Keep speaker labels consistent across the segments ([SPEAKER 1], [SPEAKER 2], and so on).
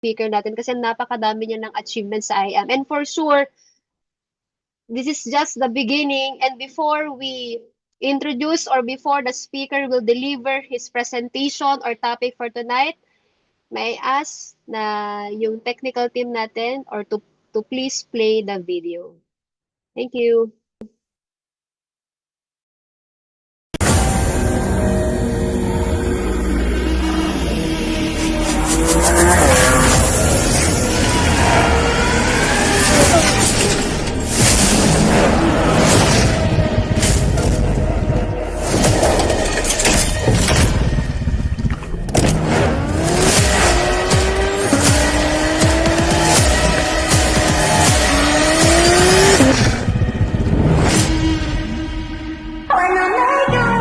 [SPEAKER 1] speaker natin kasi napakadami niya ng achievements sa IAM. And for sure, this is just the beginning. And before we introduce or before the speaker will deliver his presentation or topic for tonight, may I ask na yung technical team natin or to please play the video. Thank you.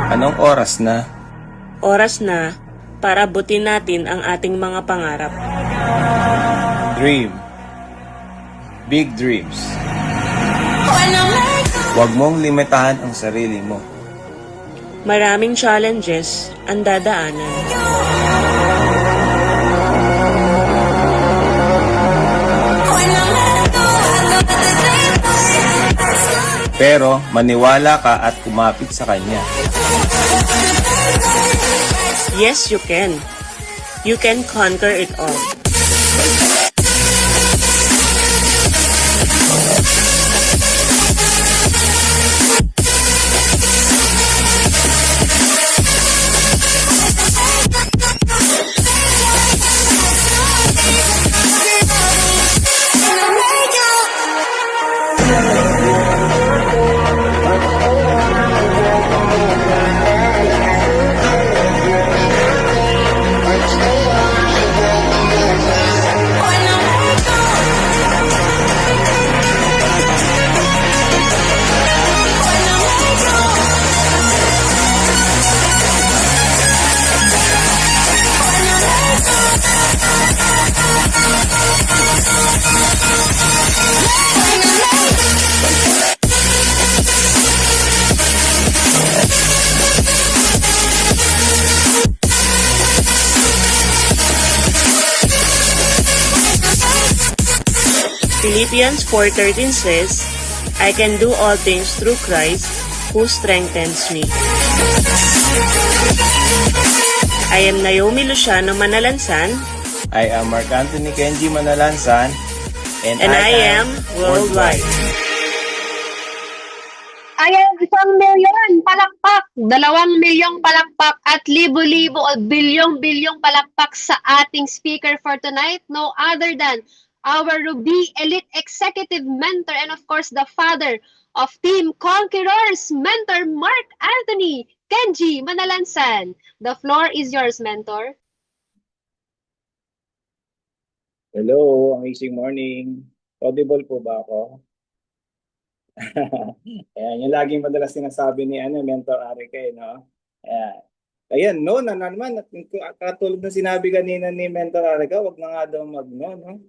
[SPEAKER 2] Anong oras na?
[SPEAKER 3] Oras na para abutin natin ang ating mga pangarap.
[SPEAKER 2] Dream. Big dreams. Huwag mong limitahan ang sarili mo.
[SPEAKER 3] Maraming challenges ang dadaanan.
[SPEAKER 2] Pero maniwala ka at kumapit sa kanya.
[SPEAKER 3] Yes, you can. You can conquer it all. Philippians 4:13 says, I can do all things through Christ who strengthens me. I am Naomi Luciano Manalansan.
[SPEAKER 2] I am Mark Anthony Kenji Manalansan.
[SPEAKER 3] And I am worldwide.
[SPEAKER 1] Ayan, 1 milyon palakpak, 2 milyong palakpak at libo-libo o bilyong-bilyong palakpak sa ating speaker for tonight. No other than our Ruby Elite Executive Mentor and of course the father of Team Conquerors, Mentor Mark Anthony Kenji Manalansan. The floor is yours, Mentor.
[SPEAKER 4] Hello, amazing morning. Audible po ba ako? Ayan, yung laging madalas sinasabi ni Mentor Arike, no? Ayan, no na naman. Katulad ng sinabi kanina ni Mentor Arike, wag na nga daw mag-no, no?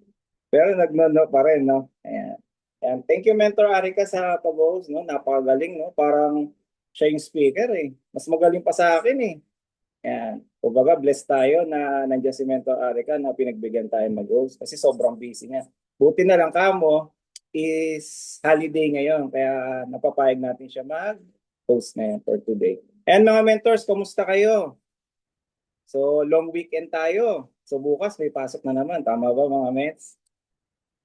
[SPEAKER 4] Pero nag-no pa rin, no? Ayan. Ayan. Thank you, Mentor Arike, sa pag-host, no? Napakagaling, no? Parang siya yung speaker, eh. Mas magaling pa sa akin, eh. Ayan. Kumbaga, blessed tayo na nandiyan si Mentor Arike na pinagbigyan tayo mag-host kasi sobrang busy niya. Buti na lang kamo, is holiday ngayon kaya napapayag natin siya mag-host ngayon for today. And mga mentors, kumusta kayo? So long weekend tayo. So bukas may pasok na naman. Tama ba mga mets?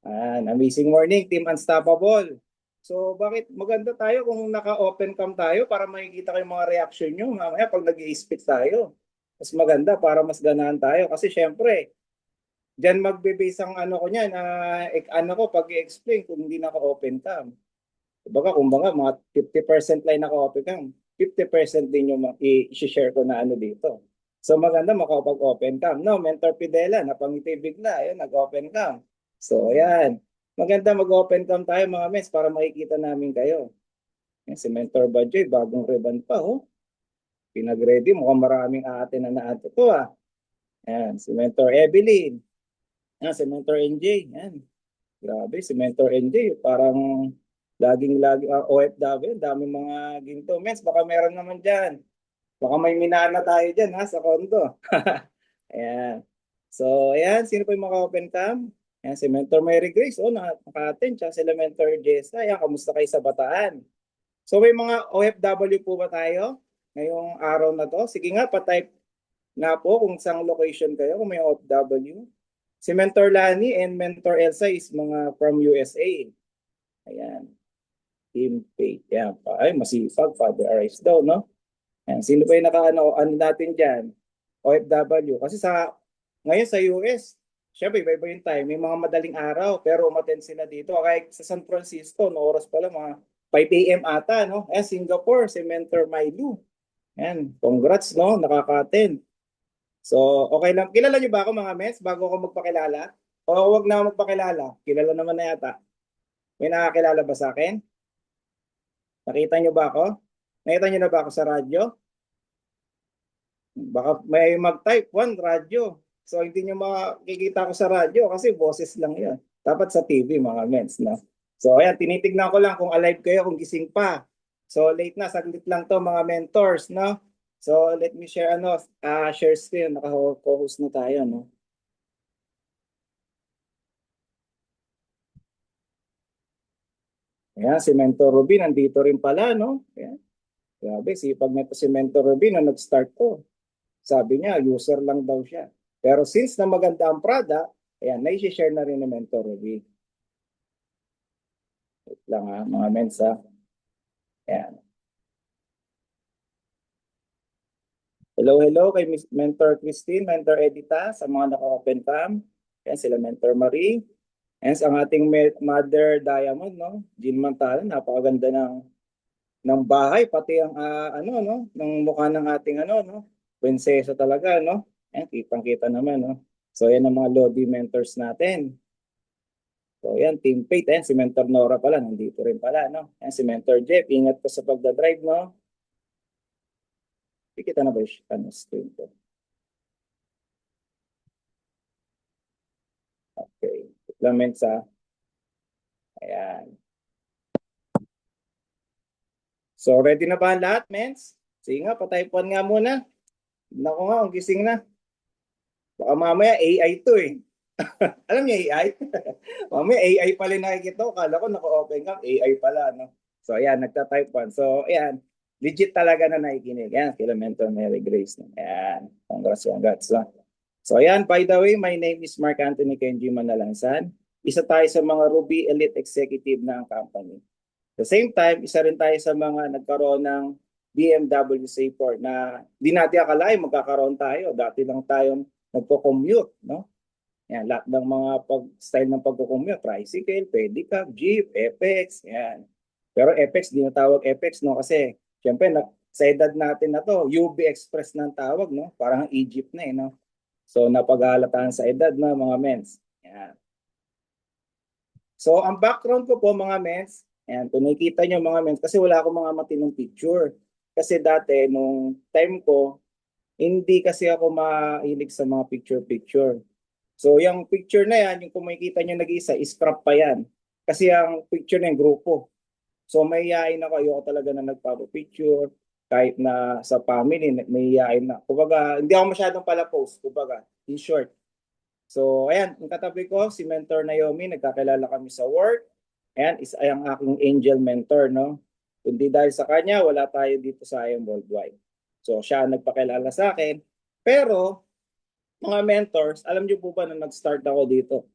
[SPEAKER 4] And amazing morning, Team Unstoppable. So bakit maganda tayo kung naka-open cam tayo para makikita ko yung mga reaction nyo mamaya pag nag-i-speak tayo. Mas maganda para mas ganahan tayo kasi syempre diyan magbe-base ang ano ko niyan, pag i-explain kung hindi naka-open cam. Kumbaga mga 50% lang naka-open cam, 50% din yung i-share ko na ano dito. So maganda makapag-open cam. No, Mentor Pidela, napangiti bigla, ayun, nag-open cam. So ayan, maganda mag-open cam tayo mga mes para makikita namin kayo. Yan, si Mentor Badjoy, bagong ribbon pa, oh. Pinag-ready, mukhang maraming aatin na ito to, ah. Ayan, si Mentor Evelyn. Yan, si Mentor NJ. Yan. Grabe, si Mentor NJ. Parang laging OFW. Daming mga ginto. Mens, baka meron naman dyan. Baka may minana tayo dyan ha, sa kondo. Ayan. So, ayan, sino pa yung mga open cam? Ayan, si Mentor Mary Grace, naka-attend, tsaka sila Mentor Jessa. Ayan, kamusta kayo sa Bataan? So, may mga OFW po ba tayo ngayong araw na to? Sige nga, pa-type nga po kung saan location kayo, kung may OFW. Si Mentor Lani and Mentor Elsa is mga from USA. Ayan. Team Faith. Ayan. Ay, masipag. Father Arise daw, no? Ayan. Sino pa yung ano natin dyan? OFW. Kasi ngayon sa US, syempre, iba-iba yung time. May mga madaling araw, pero umattend sila dito. Kaya sa San Francisco, no oras pala, mga 5 a.m. ata, no? Ayan, Singapore, si Mentor Mailu. Ayan. Congrats, no? Nakaka-attend. So, okay lang. Kilala niyo ba ako mga mens bago ako magpakilala? O wag na ako magpakilala? Kilala naman na yata. May nakakilala ba sa akin? Nakita niyo ba ako? Nakita niyo na ba ako sa radyo? Baka may mag-type 1 radyo. So, hindi niyo makikita ko sa radyo kasi boses lang yun. Dapat sa TV mga mens, no? So, ayan, tinitignan ko lang kung alive kayo, kung gising pa. So, late na, saglit lang to mga mentors, no? So, let me share, share screen. Naka-co-host na tayo, no? Ayan, si Mentor Ruby, nandito rin pala, no? Ayan. Grabe, sipag na si Mentor Ruby na nag-start to. Sabi niya, user lang daw siya. Pero since na maganda ang product, ayan, na-share na rin ni Mentor Ruby. Wait lang mga mensa. Ayan. Hello kay Mentor Christine, Mentor Edita, sa mga naka-open cam. Ayan, sila Mentor Marie. Ayan, ang ating Mother Diamond, no? Jean Mantalan, napakaganda ng bahay, pati ang ng mukha ng ating no? Prinsesa talaga, no? Ayan, kitang-kita naman, no? So, ayan ang mga Lodi mentors natin. So, ayan, Team Faith. Ayan, si Mentor Nora pala, nandito rin pala, no? Ayan, si Mentor Jeff, ingat po sa pagdadrive, no? Kita na ba yung screen ko? Okay. Implement sa. Ayan. So, ready na ba ang lahat, mens? Sige nga, pataypuan nga muna. Naku nga, ang gising na. Baka mamaya AI to eh. Alam niyo AI? Mamaya AI pala nakikita ko. Kala ko naka-open cam. AI pala, no? So, ayan, nagtatype 1. So, ayan. Legit talaga na nakikinig. Ayan, kila Mentor Mary Grace. Ayan, congrats. So, ayan, by the way, my name is Mark Anthony Kenji Manalansan. Isa tayo sa mga Ruby Elite Executive ng company. At the same time, isa rin tayo sa mga nagkaroon ng BMW Safer na di natin akalain magkakaroon tayo. Dati lang tayong nagpo-commute, no? Yan, lahat ng mga style ng pagko-commute, tricycle, pedicab, jeep, Apex, yan. Pero Apex, di na tawag Apex, no? Kasi, syempre, sa edad natin na to, UB Express ng tawag, no? Parang Egypt na, no? So, napag-aalataan sa edad na mga mens. Yan. So, ang background ko po, mga mens, yan, kung nakikita nyo mga mens, kasi wala akong mga matinong picture. Kasi dati, nung time ko, hindi kasi ako mahilig sa mga picture-picture. So, yung picture na yan, yung kung makikita nyo nag-isa, scrap pa yan. Kasi ang picture na yung grupo. So, may yain ako. Ayoko talaga na nagpapapicture. Kahit na sa family, may yain na. Kumbaga, hindi ako masyadong pala post. Kumbaga, in short. So, ayan, yung katabi ko, si Mentor Naomi, nagkakilala kami sa work. Ayan, isa ang aking angel mentor, no? Kundi dahil sa kanya, wala tayo dito sa IM Worldwide. So, siya nagpakilala sa akin. Pero, mga mentors, alam niyo po ba na nag-start ako dito?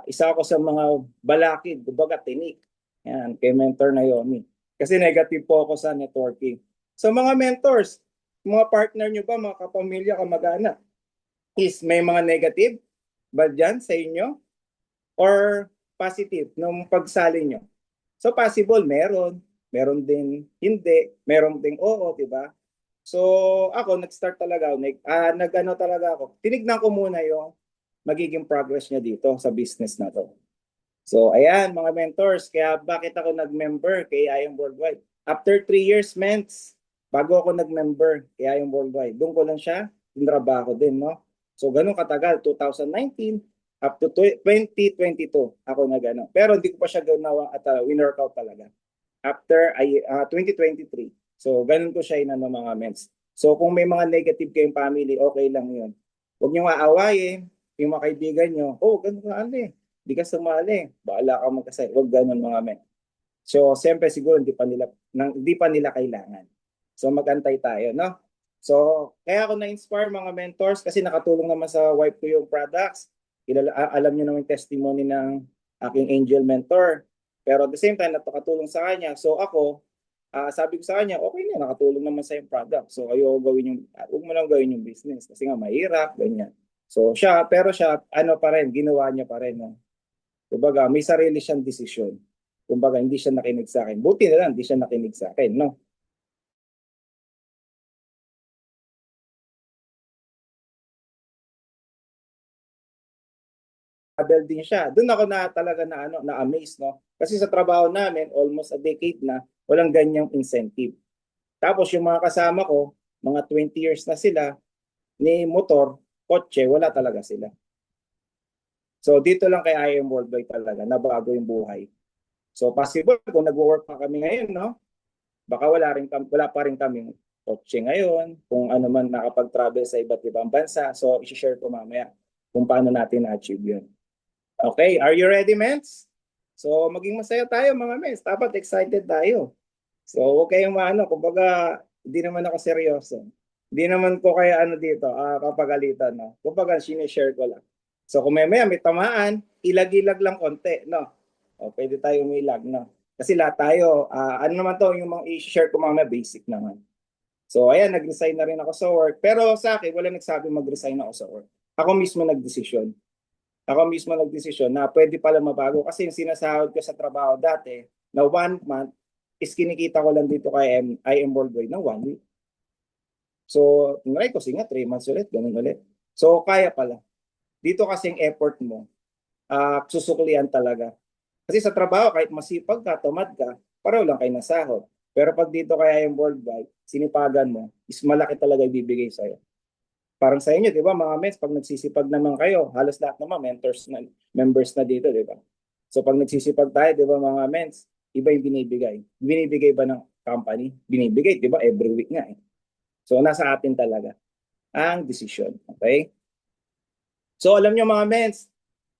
[SPEAKER 4] Isa ako sa mga balakid, kumbaga tinik. Yan, kay Mentor Naomi. Kasi negative po ako sa networking. So mga mentors, mga partner nyo ba, mga kapamilya, kamag-anak, is may mga negative ba dyan sa inyo? Or positive nung pagsali nyo? So possible, meron din hindi, meron din oo, di ba? So ako, nag-start talaga, nag-ano talaga ako. Tinignan ko muna yung magiging progress niya dito sa business na to. So ayan mga mentors, kaya bakit ako nag-member kay IM Worldwide? After 3 years, ments, bago ako nag-member kay IM Worldwide, doon ko lang siya, tinrabaho din, no? So ganun katagal, 2019 up to 2022 ako nag-ano. Pero hindi ko pa siya ginawa at win-workout talaga. After 2023. So ganun ko siya mga ments. So kung may mga negative kayong family, okay lang yun. Huwag niyong aawayin, yung mga kaibigan nyo, ganun ka hindi ka sumali, bahala ka magkasay. Huwag ganun mga men. So, siyempre siguro hindi pa nila kailangan. So, magantay tayo, no? So, kaya ako na-inspire mga mentors kasi nakatulong naman sa wife ko yung products. Alam niyo naman yung testimony ng aking angel mentor. Pero at the same time, napakatulong sa kanya. So, ako, sabi ko sa kanya, okay na, nakatulong naman sa yung product. So, huwag mo lang gawin yung business kasi nga mahirap, ganyan. So, siya, ano pa rin, ginawa niya pa rin, no? Kumbaga, may sarili siyang desisyon. Kumbaga, hindi siya nakinig sa akin. Buti na lang, hindi siya nakinig sa akin, no? Travel din siya. Doon ako talaga na-amaze, no? Kasi sa trabaho namin, almost a decade na, walang ganyang incentive. Tapos yung mga kasama ko, mga 20 years na sila, ni motor, kotse, wala talaga sila. So dito lang kay I Am Worldwide talaga, nabago yung buhay. So possible kung nag-work pa kami ngayon, no? Baka wala pa rin kaming kotse ngayon, kung ano man nakapag-travel sa iba't ibang bansa. So i-share ko mamaya kung paano natin na-achieve yun. Okay, are you ready, mens? So maging masaya tayo mga mens. Dapat excited tayo. So huwag kayong kumbaga, hindi naman ako seryoso. Hindi naman ko kaya dito, kapagalitan, no? Kumbaga, sinishare ko lang. So kung may tamaan, ilag-ilag lang konti, no? O, pwede tayo umilag, no? Kasi lahat tayo, ano naman to, yung mga i-share ko mga basic naman. So ayan, nag-resign na rin ako sa work. Pero sa akin, wala nagsabi mag-resign ako sa work. Ako mismo nagdesisyon. Na pwede pala mabago. Kasi yung sinasahod ko sa trabaho dati, na 1 month, is kinikita ko lang dito kay I Am Worldwide na 1 week. So, tinry ko, nga 3 months ulit, ganun ulit. So, kaya pala. Dito kasi yung effort mo, susuklian talaga. Kasi sa trabaho, kahit masipag ka, tamad ka, pareho lang kayo nasahod. Pero pag dito kay I Am Worldwide, sinipagan mo, is malaki talaga ibibigay sa'yo. Parang sa inyo, di ba, mga mens, pag nagsisipag naman kayo, halos lahat naman members na dito, di ba? So pag nagsisipag tayo, di ba, mga mens, iba yung binibigay. Binibigay ba ng company? Binibigay, di ba, every week nga eh. So nasa atin talaga ang decision. Okay? So alam nyo mga mens,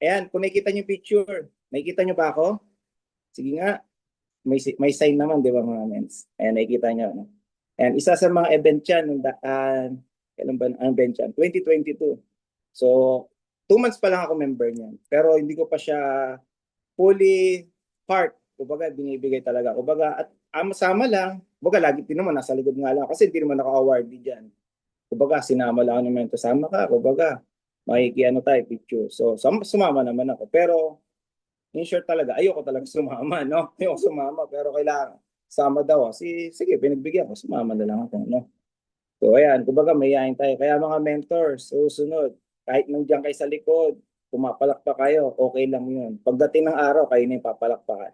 [SPEAKER 4] ayan, kung nakikita nyo picture, nakikita nyo ba ako? Sige nga, may sign naman, di ba mga mens? Ayan, nakikita nyo. No? Ayan, isa sa mga event yan, kailan ba ang event yan? 2022. So, 2 months pa lang ako member niyan. Pero hindi ko pa siya fully part. Kumbaga, binibigay talaga. Kumbaga, at sama lang. Kumbaga, lagi din naman, nasa likod nga lang. Kasi hindi naman naka-award dyan. Kumbaga, sinama lang ako naman ito. Sama ka. Kumbaga, makikiano tayo, picture. So, sumama naman ako. Pero, in short talaga, ayoko talaga sumama, no? Ayoko sumama, pero kailangan. Sama daw. Sige, pinagbigyan ko. Sumama na lang ako, no? So ayan, kumbaga mayayain tayo. Kaya mga mentors, susunod, kahit nandiyan kayo sa likod, pumapalakpak kayo, okay lang yun. Pagdating ng araw, kayo na yung papalakpakan.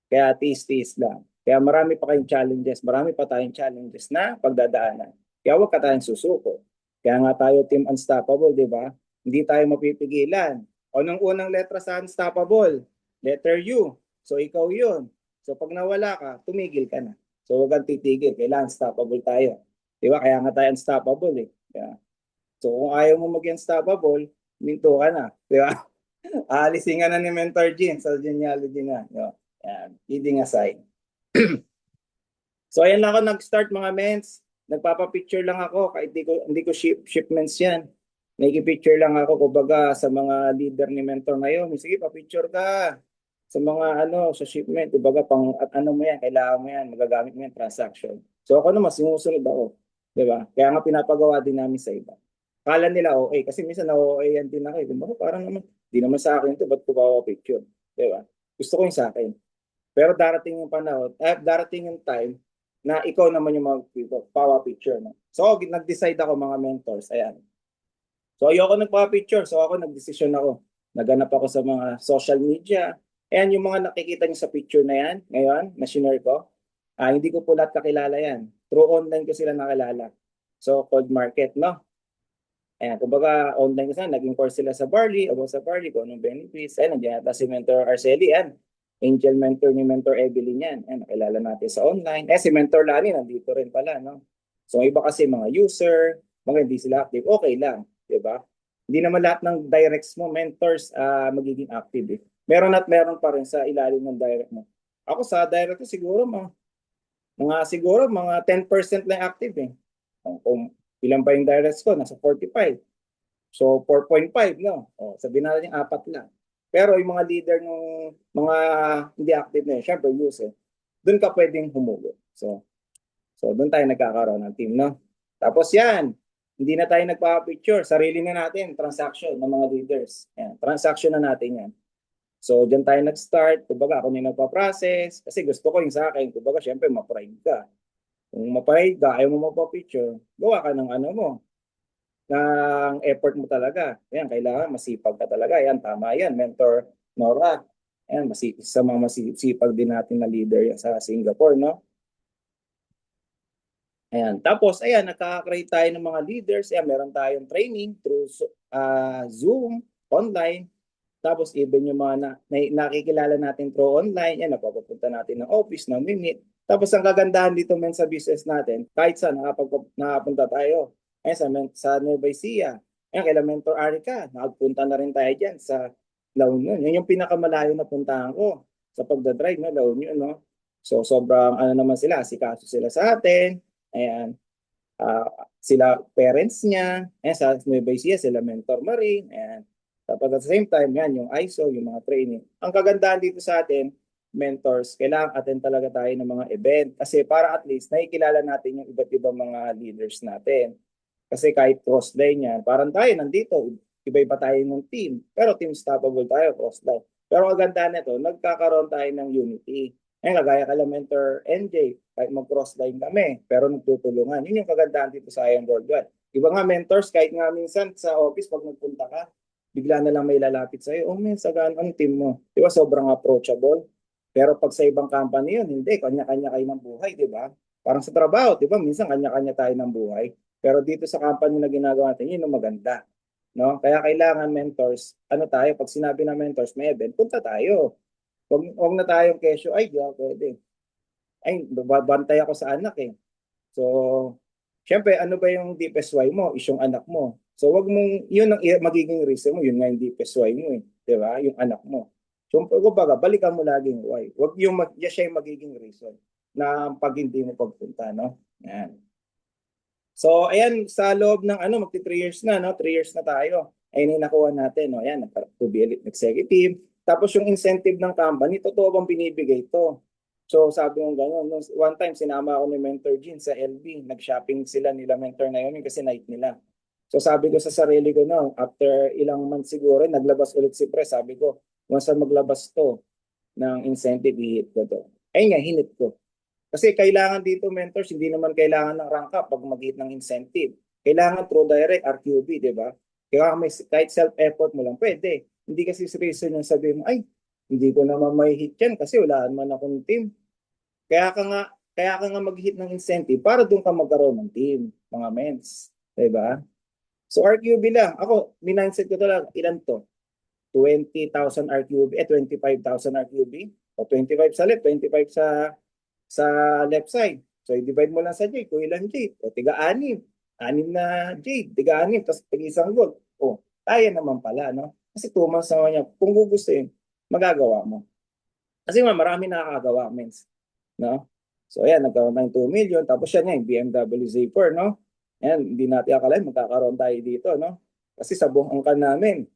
[SPEAKER 4] Kaya tiis-tiis lang. Kaya marami pa kayong challenges, marami pa tayong challenges na pagdadaanan. Kaya huwag ka tayong susuko. Kaya nga tayo Team Unstoppable, di ba? Hindi tayo mapipigilan. O nung unang letra sa Unstoppable, letter U. So ikaw yun. So pag nawala ka, tumigil ka na. So huwag kang titigil. Kailangan unstoppable tayo. Di ba? Kaya nga tayo unstoppable eh. Kaya, so kung ayaw mo mag-unstoppable, minto ka na. Di ba? Aalisin ka na ni Mentor Jean sa genealogy na. Yan. Kidding aside. So ayan lang ako nag-start mga mens. Nagpapapicture lang ako kahit hindi ko shipments yan. Nakikipicture lang ako kumbaga sa mga leader ni Mentor ngayon. Sige, papicture ka sa mga sa shipment. Kumbaga mo yan, kailangan mo yan, magagamit mo yan, transaction. So ako naman, sinusunod ako. Diba? Kaya nga pinapagawa din namin sa iba. Kala nila okay, kasi minsan na-OA yan din ako. Diba? Parang naman, di naman sa akin ito, ba't ko pa picture? Diba? Gusto ko yung sa akin. Pero darating yung panahon, darating yung time na ikaw naman yung magpawa picture. No? So nag-decide ako mga mentors. Ayan. So ayoko nagpawa picture. So ako nag-decision ako. Naganap ako sa mga social media. Ayan yung mga nakikita niyo sa picture na yan, ngayon, na shinare ko. Hindi ko po lahat kakilala yan. Through online ko sila nakilala. So, cold market, no? Ayan, kumbaga, online ko sila. Naging course sila sa Barley, about sa Barley, kung anong benefits. Ayan, nandiyan yata si Mentor Arceli, yan. Angel mentor ni Mentor Evelyn yan. Ayan, nakilala natin sa online. Si Mentor Lani, nandito rin pala, no? So, iba kasi mga user, mga hindi sila active, okay lang, di ba? Hindi naman lahat ng directs mo, mentors, magiging active eh. Meron at meron pa rin sa ilalim ng direct mo. Ako sa direct ko siguro mga 10% lang active eh. Kung ilan ba yung directs ko? Nasa 45. So 4.5 no. Sabihin natin yung 4 lang. Pero yung mga leader ng mga hindi active na yun, syempre use eh. Doon ka pwedeng humugot. So doon tayo nagkakaroon ng team, no? Tapos yan, hindi na tayo nagpa-picture. Sarili na natin, transaction ng mga leaders. Yan, transaction na natin yan. So diyan tayo nag-start. Kumbaga ako na nagpa-process. Kasi gusto ko yung sa akin. Kumbaga syempre ma-pride ka. Kung ma-pride ka, ayaw mo magpa-picture, gawa ka ng ano mo, ng effort mo talaga. Yan, kailangan masipag ka talaga. Yan, tama yan. Mentor Nora. Yan, sa mga masipag din natin na leader yan sa Singapore, no? Ayan. Tapos, ayan, nakaka-create tayo ng mga leaders. Ayan, meron tayong training through Zoom, online. Tapos, even yung mga nakikilala natin through online, yan, napapapunta natin ng office, ng minute. Tapos, ang kagandahan dito men sa business natin, kahit saan nakapunta tayo. Ayan, sa Nueva Ecija. Ayan, kay Mentor Arica, nakagpunta na rin tayo dyan sa La Union. Yan yung pinakamalayo na puntahan ko sa pagdadrive, no? La Union, no? So, sobrang ano naman sila, asikaso sila sa atin. Ayan. Sila parents niya. Ayan, sa Nueva Ecija, sila Mentor Marine. Ayan. Tapos at the same time, yan, yung ISO, yung mga training. Ang kagandahan dito sa atin, mentors, kailangan attend talaga tayo ng mga event. Kasi para at least, nakikilala natin yung iba't ibang mga leaders natin. Kasi kahit cross-line yan, parang tayo nandito, iba-iba tayo ng team. Pero team stoppable tayo, cross-line. Pero ang ganda nito, nagkakaroon tayo ng unity. Ngayon, kagaya ka lang Mentor NJ, kahit mag-cross-line kami, pero nagtutulungan. Yun yung kagandahan dito sa IAM Worldwide. Iba nga mentors, kahit nga minsan sa office, pag nagpunta ka, bigla na lang may lalapit sa'yo, oh men, sagaan ang team mo. Di ba, sobrang approachable. Pero pag sa ibang company yun, hindi, kanya-kanya kayo ng buhay, di ba? Parang sa trabaho, di ba, minsan kanya-kanya tayo ng buhay. Pero dito sa company na ginagawa natin, yun ang maganda. No? Kaya kailangan mentors, ano tayo, pag sinabi na mentors, may event, punta tayo. Huwag na tayong kesyo, ay, di ako pwede. Ay, babantay ako sa anak eh. So, syempre, ano ba yung deepest why mo? Is yung anak mo. So, wag mong, yun ang magiging reason mo, yun nga yung deepest why mo eh. Di ba? Yung anak mo. So, kumbaga, balikan mo lagi yung why. Wag yung, siya yung magiging reason na pag hindi mo pagpunta, no? Yan. So, ayan, sa loob ng magti 3 years na, no? 3 years na tayo. Ayun yung nakuha natin, no? Ayan, to be elite executive. Tapos yung incentive ng company, totoo bang binibigay ito? So, sabi ko gano'n. One time, sinama ako ni Mentor Jean sa LB. Nag-shopping sila nila Mentor Naomi kasi night nila. So, sabi ko sa sarili ko, no, after ilang months siguro, naglabas ulit si Pre. Sabi ko, once maglabas to ng incentive, i-hit ko to. Ayun nga, hinit ko. Kasi kailangan dito, mentors, hindi naman kailangan ng rank up pag mag-hit ng incentive. Kailangan through direct, RQB, di ba? Kaya kahit self-effort mo lang, pwede. Hindi kasi seryoso yung sabihin mo, ay, hindi ko naman may hit yan kasi wala naman akong team. Kaya ka nga mag-hit ng incentive para doon ka magkaroon ng team, mga mens. Di ba? So RQB lang. Ako, minindset ko talaga, ilan to? 20,000 RQB, 25,000 RQB. O 25 sa left, 25 sa left side. So i-divide mo lang sa Jade, kung ilan Jade. O tiga-anim. 6 na Jade, tiga-anim, tapos tiga-isang gold. O, kaya naman pala, no? Kasi 2 months naman niya. Kung gugustuhin, magagawa mo. Kasi marami nakakagawa, mens. No? So ayan, nagkaroon ng 2 million. Tapos yan yung BMW Z4, no? Ayan, hindi natin akalain, magkakaroon tayo dito, no? Kasi sa buong angkan namin,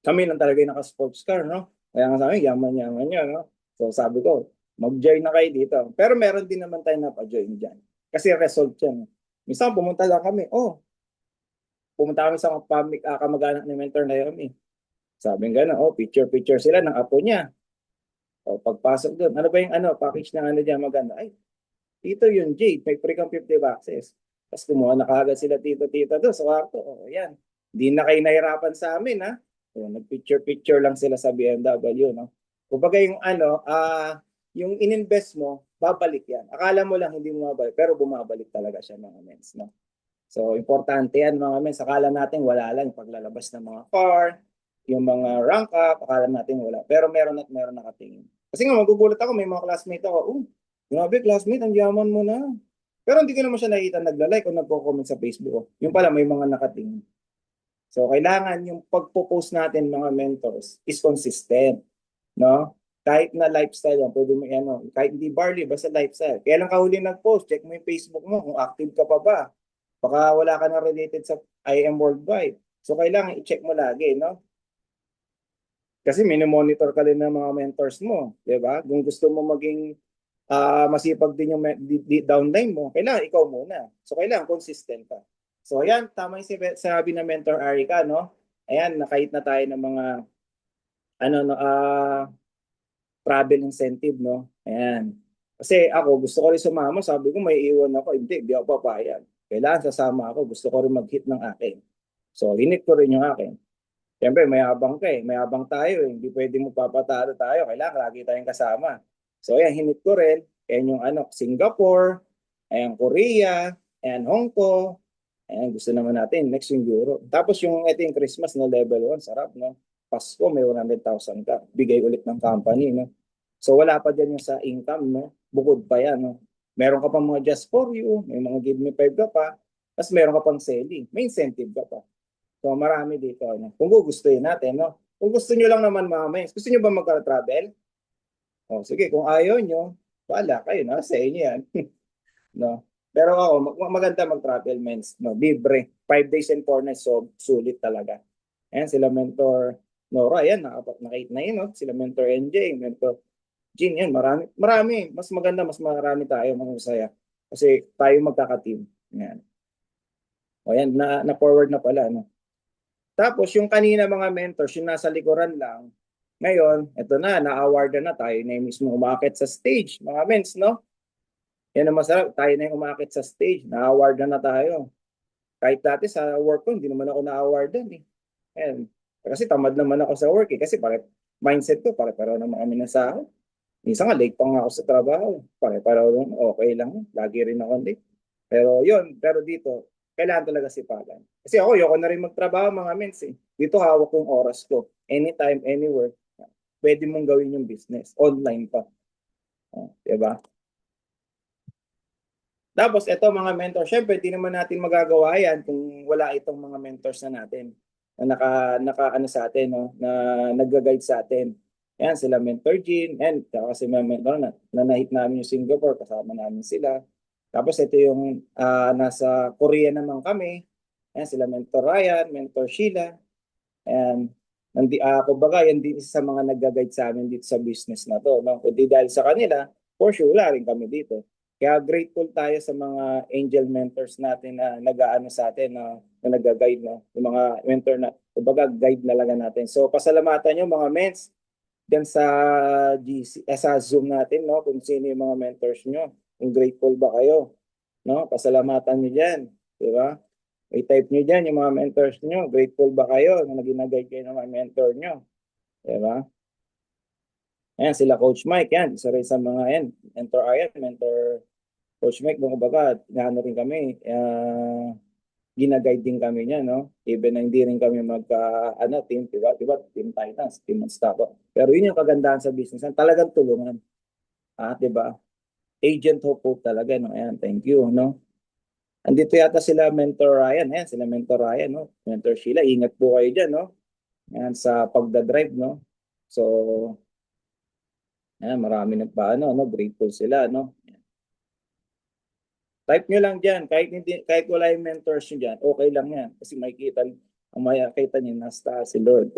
[SPEAKER 4] kami lang talaga yung naka-sports car, no? Kaya nga sa amin, yaman-yaman yun, no? So sabi ko, mag-join na kayo dito. Pero meron din naman tayo na pa-join dyan. Kasi result yan. Minsan pumunta lang kami, pumunta kami sa kamag-anak ni Mentor Naomi. Sabi nga na, picture sila ng apo niya. O pagpasok doon, ano ba yung package ng dyan maganda? Ay, dito yung Jade, may free kang 50 access. Tapos kumuha na kagad sila tito-tita doon sa kwarto. Yan. Hindi na kayo nahirapan sa amin, ha? So, nag-picture lang sila sa BMW, no? Kumbaga yung yung ininvest mo, babalik yan. Akala mo lang hindi mo mabalik, pero bumabalik talaga siya, mga mens, no? So, importante yan, mga mens. Akala natin wala lang paglalabas ng mga car, yung mga rank up, akala natin wala. Pero meron at meron nakatingin. Kasi nga, magugulat ako, may mga classmate ako, grabe, classmate, ang yaman mo na. Pero hindi ko naman siya nakita nagla-like o nagko-comment sa Facebook. Yung pala, may mga nakatingin. So kailangan yung pagpo-post natin mga mentors is consistent, no? Kahit na lifestyle yan, pwede mo kahit hindi barley, basta lifestyle. Kailan ka huli nag-post? Check mo yung Facebook mo kung active ka pa ba. Baka wala ka na related sa IM Worldwide. So kailangan i-check mo lagi, no? Kasi minomonitor ka rin ng mga mentors mo, di ba? Kung gusto mo maging masipag din yung downline mo, kailangan ikaw muna. So kailangan consistent ka. So ayan, tama yung sabi na Mentor Arica, no? Ayan, nakahit na tayo ng mga travel incentive, no? Ayan. Kasi ako, gusto ko rin sumama, sabi ko may iwan ako, hindi ako papayag. Kailangan sasama ako, gusto ko rin mag-hit ng akin. So, hinit ko rin yung akin. Siyempre, mayabang ka eh, mayabang tayo eh, hindi pwede mo papatalo tayo, kailangan lagi tayong kasama. So, ayan, hinit ko rin. Ayan yung Singapore, ayan Korea, ayan Hong Kong, ayan gusto naman natin, next yung Euro. Tapos yung ito yung Christmas na level 1, sarap, no? Pasko, may 100,000 ka, bigay ulit ng company, no? So wala pa dyan yung sa income, no? Bukod pa yan, no? Meron ka pang mga just for you, may mga give me 5 ka pa, tapos meron ka pang selling, may incentive ka pa. So marami dito, no? Kung gugustuhin natin, no? Kung gusto nyo lang naman mga mains, gusto nyo ba mag-travel? O sige, kung ayaw nyo, wala kayo, no? Sa inyo yan. No? Pero ako, maganda mag-travel, mains, no? Libre, 5 days and 4 nights, so sulit talaga. Ayan, sila Mentor Nora, yan, nakita na yun, no? Sila Mentor NJ, Mentor Jean, yan, marami. Mas maganda, mas marami tayo, mas masaya. Kasi tayo magkaka-team. Yan. O yan, na-forward na pala, no? Tapos, yung kanina mga mentors, yung nasa likuran lang, ngayon, eto na-award na tayo na yung mismo umakit sa stage, mga mens, no? Yan ang masarap, tayo na yung umakit sa stage, na-award na tayo. Kahit dati sa work ko, hindi naman ako na-awardan eh. And, kasi tamad naman ako sa work eh, kasi mindset ko, pare-pareho naman kami na sahod. Minsan nga, late pa nga ako sa trabaho. Pare-pareho lang, okay lang. Lagi rin ako late. Pero yun, pero dito, kailangan talaga sipagan. Kasi ako, ayoko na rin magtrabaho mga mens eh. Dito hawak yung oras ko. Anytime, anywhere. Pwede mong gawin yung business. Online pa. Diba? Tapos, ito mga mentor, syempre, di naman natin magagawa yan kung wala itong mga mentors na natin na naka sa atin, no? Na nag-guide sa atin. Yan, sila Mentor Jean, and kasi may mentor na nahit namin yung Singapore, kasama namin sila. Tapos ito yung nasa Korea naman kami. Yan, sila Mentor Ryan, Mentor Sheila. And kumbaga, yan din isa sa mga nag-guide sa amin dito sa business na to. No? Kundi dahil sa kanila, for sure, wala rin kami dito. Kaya grateful tayo sa mga angel mentors natin na nag-aano sa atin na nag-guide, no? Yung mga mentor na, kumbaga, guide na lang natin. So, pasalamatan nyo mga mens dyan sa sa Zoom natin, no? Kung sino yung mga mentors nyo. Kung grateful ba kayo, no? Pasalamatan nyo dyan, di ba? I-type nyo dyan yung mga mentors nyo. Grateful ba kayo na nag-guide kayo ng mga mentor nyo? Di ba? Ayan, sila Coach Mike, yan. Isa rin sa mga yan. Mentor Ryan, mentor Coach Mike, kung baga, naano rin kami, ginaguide din kami niya, no? Even na hindi rin kami team, diba? Team Titans, Team Unstoppable. Pero yun yung kagandahan sa business, talagang tulungan. Diba? Agent Hope talaga, no? Ayan, thank you, no? Andito yata sila Mentor Ryan, ayan, sila Mentor Ryan, no? Mentor Sheila, ingat po kayo dyan, no? Ayan, sa pagdadrive, no? So, ayan, marami nagpaano, no? Grateful sila, no? Type nyo lang dyan, kahit wala yung mentors nyo dyan, okay lang yan. Kasi makikita nyo, nasta si Lord.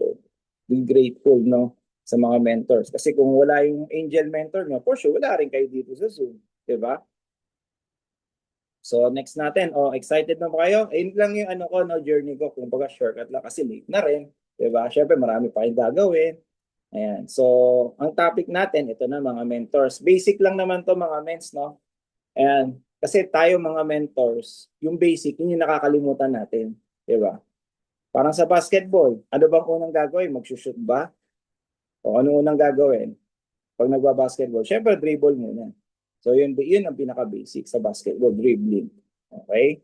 [SPEAKER 4] Be grateful, no, sa mga mentors. Kasi kung wala yung angel mentor nyo, for sure, wala rin kayo dito sa Zoom. Diba? So, next natin. Excited na ba kayo? Ayun lang yung journey ko. Kung baga, shortcut lang kasi late na rin. Diba? Siyempre, marami pa kayong gagawin. Ayan. So, ang topic natin, ito na mga mentors. Basic lang naman to mga mens, no? Ayan. Kasi tayo mga mentors, yung basic, yun yung nakakalimutan natin. Diba? Parang sa basketball, ano bang unang gagawin? Magsushoot ba? O ano unang gagawin? Pag nagba-basketball, syempre dribble muna. So yun ang pinaka-basic sa basketball, dribbling. Okay?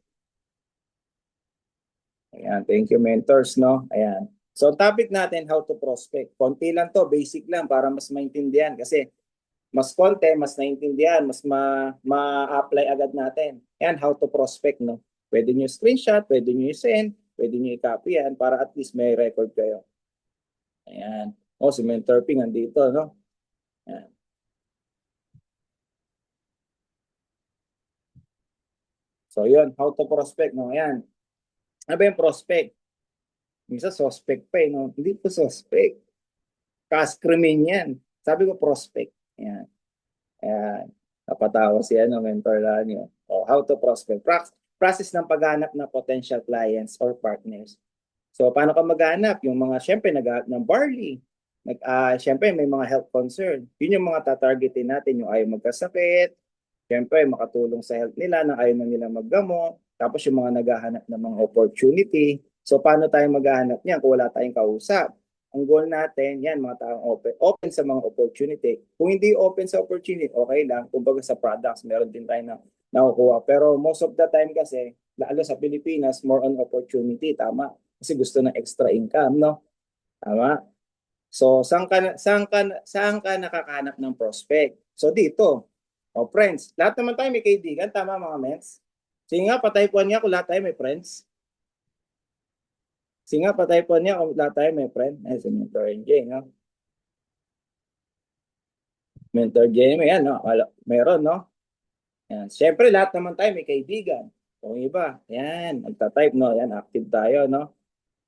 [SPEAKER 4] Ayan, thank you mentors, no? Ayan. So topic natin, how to prospect. Konti lang to, basic lang para mas maintindihan. Kasi mas konti, mas naintindihan, mas ma-apply agad natin. And how to prospect, no? Pwede nyo screenshot, pwede nyo send, pwede nyo i-copy yan para at least may record kayo. Ayan. O, si Mentor Ping andito, no? Ayan. So, yun, how to prospect, no? Ayan. Ano ba yung prospect? Minsan suspect pa, no? Hindi po suspect. Cash crimin yan. Sabi ko prospect. Ayan. Ayan. Napatawa si Mentor Lanyo. O, how to prospect. Process ng paghanap ng potential clients or partners. So, paano ka maghanap? Yung mga, syempre, naghahanap ng barley. Syempre, may mga health concern. Yun yung mga tatargetin natin, yung ayaw magkasakit, syempre, makatulong sa health nila, na ayaw na nila maggamot, tapos yung mga naghahanap ng mga opportunity. So, paano tayo maghahanap niyan kung wala tayong kausap? Ang goal natin, yan, mga taong open sa mga opportunity. Kung hindi open sa opportunity, okay lang. Kumbaga sa products, meron din tayo na nakukuha. Pero most of the time kasi, lalo sa Pilipinas, more on opportunity, tama? Kasi gusto ng extra income, no? Tama? So, saan ka nakakahanap ng prospect? So, dito. O, friends. Lahat naman tayo may kaibigan, tama mga mens? Sige nga, pataypuan niya kung lahat tayo may friends. Sige nga, pataypuan niya kung lahat tayo may friend. Ay, si Mentor NJ, no? Mentor J, yan, no? Meron, no? Yan. Siyempre, lahat naman tayo may kaibigan. O iba, yan, nagtatype, no? Yan, active tayo, no?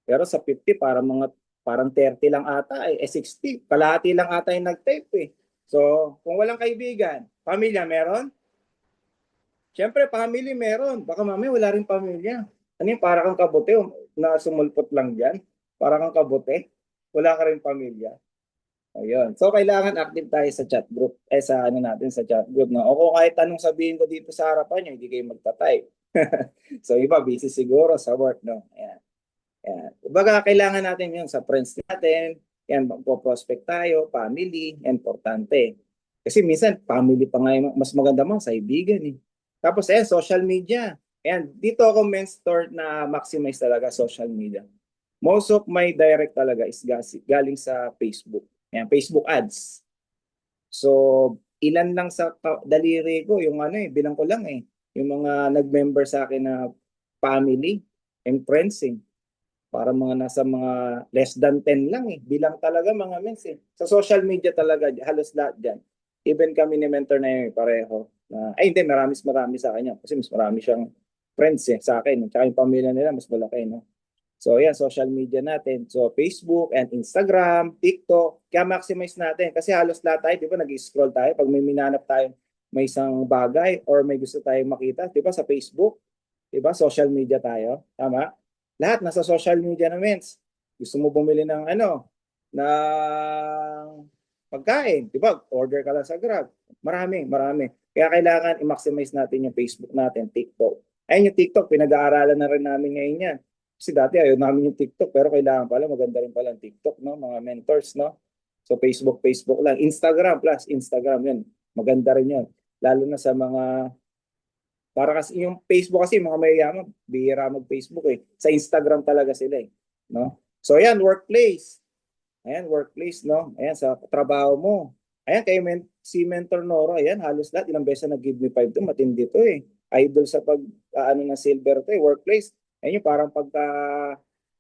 [SPEAKER 4] Pero sa 50, parang 30 lang ata, 60. Kalahati lang ata yung nag-type, eh. So, kung walang kaibigan, pamilya meron? Siyempre, family meron. Baka mamaya wala rin pamilya. Ano yun, para kang kabote na sumulpot lang dyan. Para kang kabote. Wala ka rin pamilya. Ayun. So, kailangan active tayo sa chat group. Sa chat group. No? O kung kahit anong sabihin ko dito sa harapan nyo, hindi kayo magta-type. So, iba, busy siguro sa work, no? Ayan. Ayan. Baga, kailangan natin yun sa friends natin. Yan, magpo-prospect tayo, family, importante. Kasi minsan, family pa nga yung mas maganda mga sa kaibigan, eh. Tapos, social media. Ayan, dito ako mentor na maximize talaga social media. Most of my direct talaga is galing sa Facebook. Ayan, Facebook ads. So, ilan lang sa daliri ko, yung bilang ko lang yung mga nag-member sa akin na family and friends para mga nasa mga less than 10 lang bilang talaga mga mens Sa social media talaga, halos lahat dyan. Even kami ni mentor na yun, pareho. Hindi, marami sa kanya. Kasi mas marami siyang friends sa akin. Tsaka yung pamilya nila, mas malaki, no? So, yan, social media natin. So, Facebook and Instagram, TikTok. Kaya maximize natin. Kasi halos lahat tayo, di ba, nag-scroll tayo. Pag may minanap tayo, may isang bagay or may gusto tayong makita, di ba, sa Facebook, di ba, social media tayo. Tama? Lahat nasa social media na mens. Gusto mo bumili ng pagkain, di ba? Order ka lang sa Grab. Marami. Kaya kailangan i-maximize natin yung Facebook natin, TikTok. Ayun yung TikTok, pinag-aaralan na rin namin ngayon yan. Kasi dati ayaw namin yung TikTok, pero kailangan pala, maganda rin pala ang TikTok, no? Mga mentors, no? So Facebook lang. Instagram plus Instagram, yun. Maganda rin yun. Lalo na sa mga, para kasi yung Facebook kasi, mga mayayaman, bihira mag-Facebook Sa Instagram talaga sila no? So ayan, workplace. Ayan, workplace, no? Ayan, sa trabaho mo. Ayan, si Mentor Noro, ayan, halos lahat, ilang beses na give me 5 to, matindi to Idol sa na silver to workplace. Ayun yung parang pagka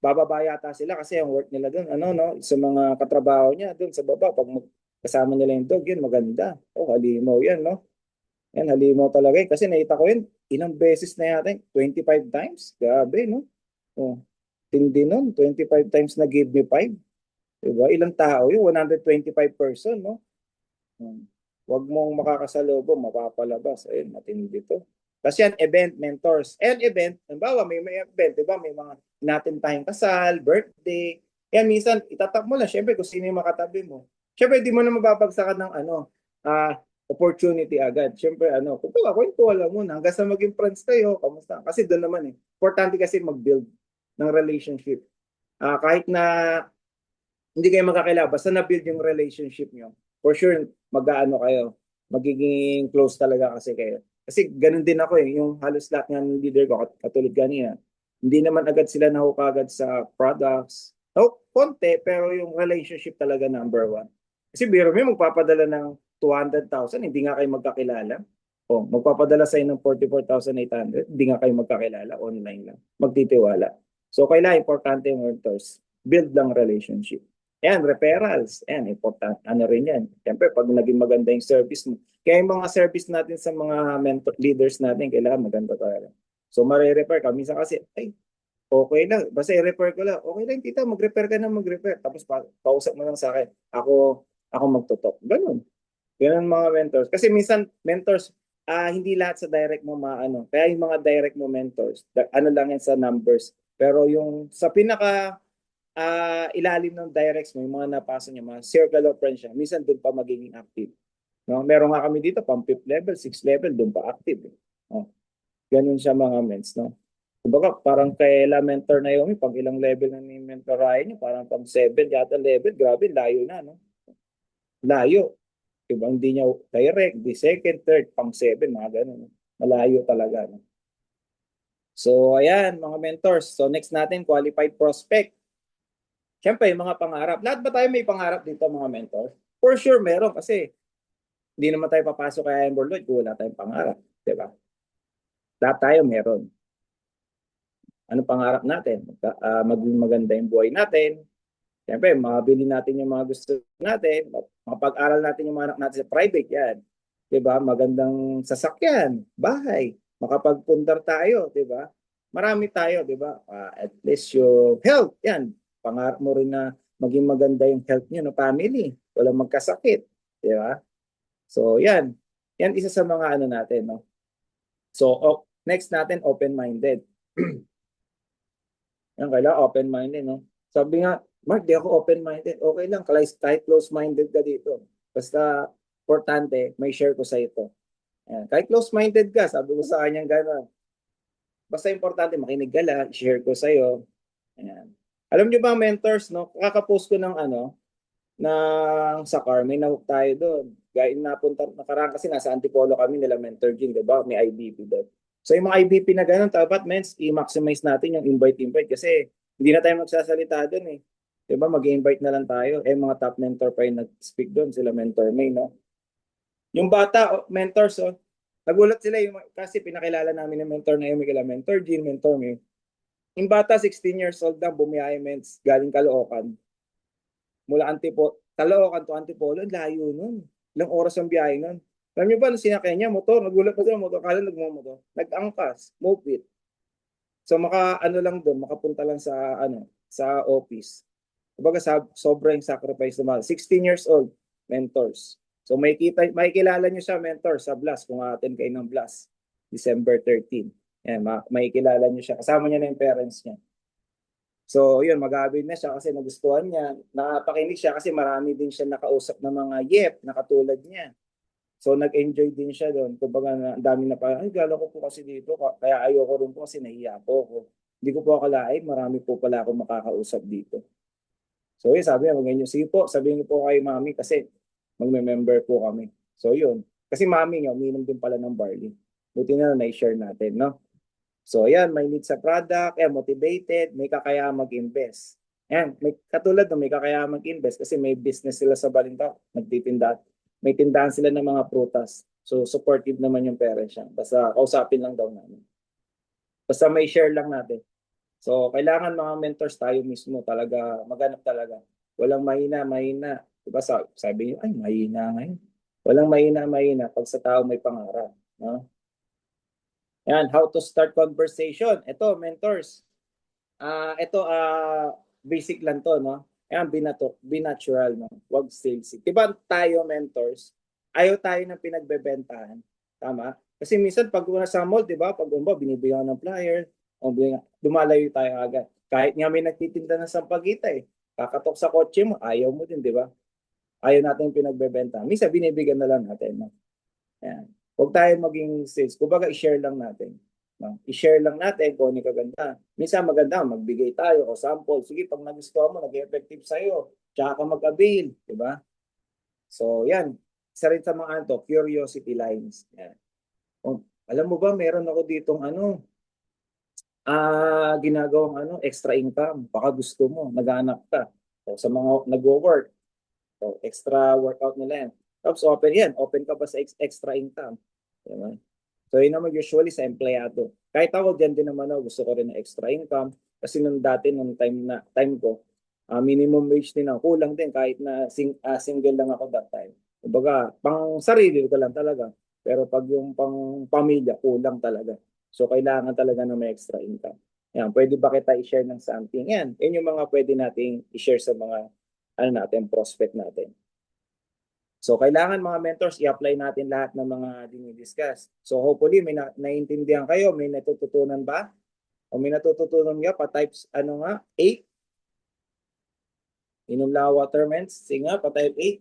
[SPEAKER 4] bababa yata sila kasi ang work nila doon, no? Sa mga katrabaho niya doon sa baba, pag kasama nila yung dog, yun, maganda. Halimaw yan, no? Yan, halimaw talaga kasi nakita ko yun, ilang beses na yata, 25 times. Grabe, no? Tindi nun, 25 times na give me 5. Diba? Ilang tao yun? 125 person, no? Huwag mong makakasalubong, mapapalabas. Ayun, matindi to. Kasi yan, event mentors. And event, halimbawa, may event, diba? May mga natin tayong kasal, birthday. Yan, minsan, itatap mo lang. Siyempre, kung sino yung makatabi mo. Siyempre, di mo na mababagsakan ng opportunity agad. Siyempre, kwentuhan lang muna. Hanggang sa maging friends kayo, kamusta? Kasi doon naman importante kasi mag-build ng relationship. Kahit na hindi kayo magkakilala, basta na-build yung relationship nyo, for sure, kayo. Magiging close talaga kasi kayo. Kasi ganun din ako yung halos lahat ng leader ko, katulad kanina, hindi naman agad sila nahook agad sa products. Konti, pero yung relationship talaga number 1. Kasi biro mo, magpapadala ng 200,000, hindi nga kayo magkakilala. Magpapadala sa'yo ng 44,800, hindi nga kayo magkakilala, online lang. Magtitiwala. So, kailangan importante yung mentors. Build lang relationship. Ayan, referrals. Ayan, important. Ano rin yan. Siyempre, pag naging maganda yung service mo. Kaya yung mga service natin sa mga mentor leaders natin, kailangan maganda talaga. So, marirefer ka. Minsan kasi, ay, okay lang. Basta i-refer ko lang. Okay lang, tita. Mag-refer ka na mag-refer. Tapos pausap mo lang sa akin. Ako magtutok. Ganun. Ganun mga mentors. Kasi minsan, mentors, hindi lahat sa direct mo maano. Kaya yung mga direct mo mentors, ano lang yan sa numbers. Pero yung sa pinaka ilalim ng directs mo, yung mga napasa niya, mga circle of friends siya, minsan doon pa magiging active. No? Meron nga kami dito, pang 5th level, 6th level, doon pa active. No? Ganun siya mga mens. No? Kumbaga, parang kay mentor na yun, pag ilang level na ni mentor Ryan, parang pang 7 yata level, grabe, layo na. No? Layo. Diba? Hindi niya direct, di second, third, pang 7, mga ganun. No? Malayo talaga. No? So, ayan, mga mentors. So, next natin, qualified prospect. Siyempre, yung mga pangarap. Lahat ba tayo may pangarap dito, mga mentor? For sure, meron kasi hindi naman tayo papasok kay Amber Lloyd kung wala tayong pangarap. Diba? Lahat tayo meron. Ano pangarap natin? Maging maganda yung buhay natin. Siyempre, mabili natin yung mga gusto natin. Mapag-aral natin yung mga anak natin sa private yan. Diba? Magandang sasakyan, bahay. Makapagpundar tayo, diba? Marami tayo, diba? At least yung health, yan. Pangarap mo rin na maging maganda yung health niyo no family. Walang magkasakit, diba? So, yan. Yan isa sa mga ano natin, no? So, next natin, open-minded. Yan, kailangan open-minded, no? Sabi nga, Mark, di ako open-minded. Okay lang, kahit close-minded ka dito. Basta, importante, may share ko sa ito. Yan. Kahit close-minded ka, sabi ko sa kanya gano'n. Basta importante, makinig ka lang, share ko sa'yo. Ayan. Alam niyo ba, mentors, no? Kakapost ko ng sa car, may nahook tayo doon. Gaya napunta, nakaraan kasi nasa Antipolo kami nila Mentor Jing, diba? May IBP doon. So yung mga IBP na gano'n, dapat mens, i-maximize natin yung invite kasi hindi na tayo magsasalita doon eh. Diba? Mag-invite na lang tayo. Mga top mentor pa yung nag-speak doon, sila Mentor May, no? Yung bata, mentors, nagulat sila kasi pinakilala namin ng mentor na yung kila Mentor Jean, Mentor May. Yung bata, 16 years old na, bumiyahe mens, galing Caloocan. Mula Caloocan to Antipolo, layo nun. Ilang oras ang biyahe nun. Alam niyo ba, nung sinakyan niya, motor, nagulat pa sa motor, kala nagmumotor, nag-angkas, move it. So lang doon, makapunta lang sa office. Kumbaga sobrang sacrifice naman. 16 years old, mentors. So may kilala niyo siya, mentor, sa Blast, kung attend kayo ng Blast, December 13. Yan, may kilala niyo siya. Kasama niya na yung parents niya. So, yun, mag-aabil na siya kasi nagustuhan niya. Nakapakinig siya kasi marami din siya nakausap ng mga yep na katulad niya. So, nag-enjoy din siya doon. Kumbaga, ang dami na pa, ay, gala ko po kasi dito. Kaya ayoko rin po kasi nahiya po ako. Hindi ko po akalain, marami po pala ako makakausap dito. So, yun, sabi niya, mag-enjoy. Sige po, sabihin ko po kay mami kasi magme-member po kami. So, yun. Kasi mami niya, uminom din pala ng barley. Buti na na-share natin, no? So, ayan, may need sa product, motivated, may kakaya mag-invest. Ayan, katulad may kakaya mag-invest kasi may business sila sa Balinta, nagtitinda. May tindahan sila ng mga prutas. So, supportive naman yung parents siya. Basta kausapin lang daw namin. Basta may share lang natin. So, kailangan mga mentors tayo mismo talaga, maghanap talaga. Walang mahina. Diba sabi niyo, ay, mahina ngayon. Walang mahina pag sa tao may pangarap. No? Yan, how to start conversation. Ito, mentors. Basic lang to, no? Yan, be natural, no? Huwag salesy. Diba tayo, mentors, ayaw tayo ng pinagbebentahan. Tama? Kasi minsan, pag sa mall, diba, pag binibigyan ng flyer, dumalayo tayo agad. Kahit nga may nagtitinda ng sampagita kakatok sa kotse mo, ayaw mo din, diba? Ayaw natin pinagbebenta. Minsan, binibigyan na lang natin, no? Yan. Huwag tayo maging sales. Kumbaga, i-share lang natin. No? I-share lang natin kung ano kaganda. Minsan maganda, magbigay tayo o sample. Sige, pag nagustuhan mo, nag-effective sa'yo. Tsaka ka mag-avail. Diba? So, yan. Isa rin sa mga curiosity lines. Yan. Alam mo ba, meron ako ditong ginagawang extra income. Baka gusto mo, nag-aanap ka. O sa mga nag-work. So, extra workout nila yan. Tapos open ka ba sa extra income? Diba? So yun naman usually sa empleyado. Kahit ako, dyan din naman ako, gusto ko rin ng extra income. Kasi nung dati, nung time ko, minimum wage din ako. Kulang din kahit na single lang ako that time. Kumbaga, pang sarili ko lang talaga. Pero pag yung pang pamilya, kulang talaga. So, kailangan talaga na may extra income. Yan, pwede ba kita i-share ng something? Yan yung mga pwede nating i-share sa mga prospect natin. So, kailangan mga mentors, i-apply natin lahat ng mga dinidiscuss. So, hopefully, may naiintindihan kayo, may natututunan ba? O may natututunan nga pa types, 8? Inom lang water, mens. Sige nga, pa type 8.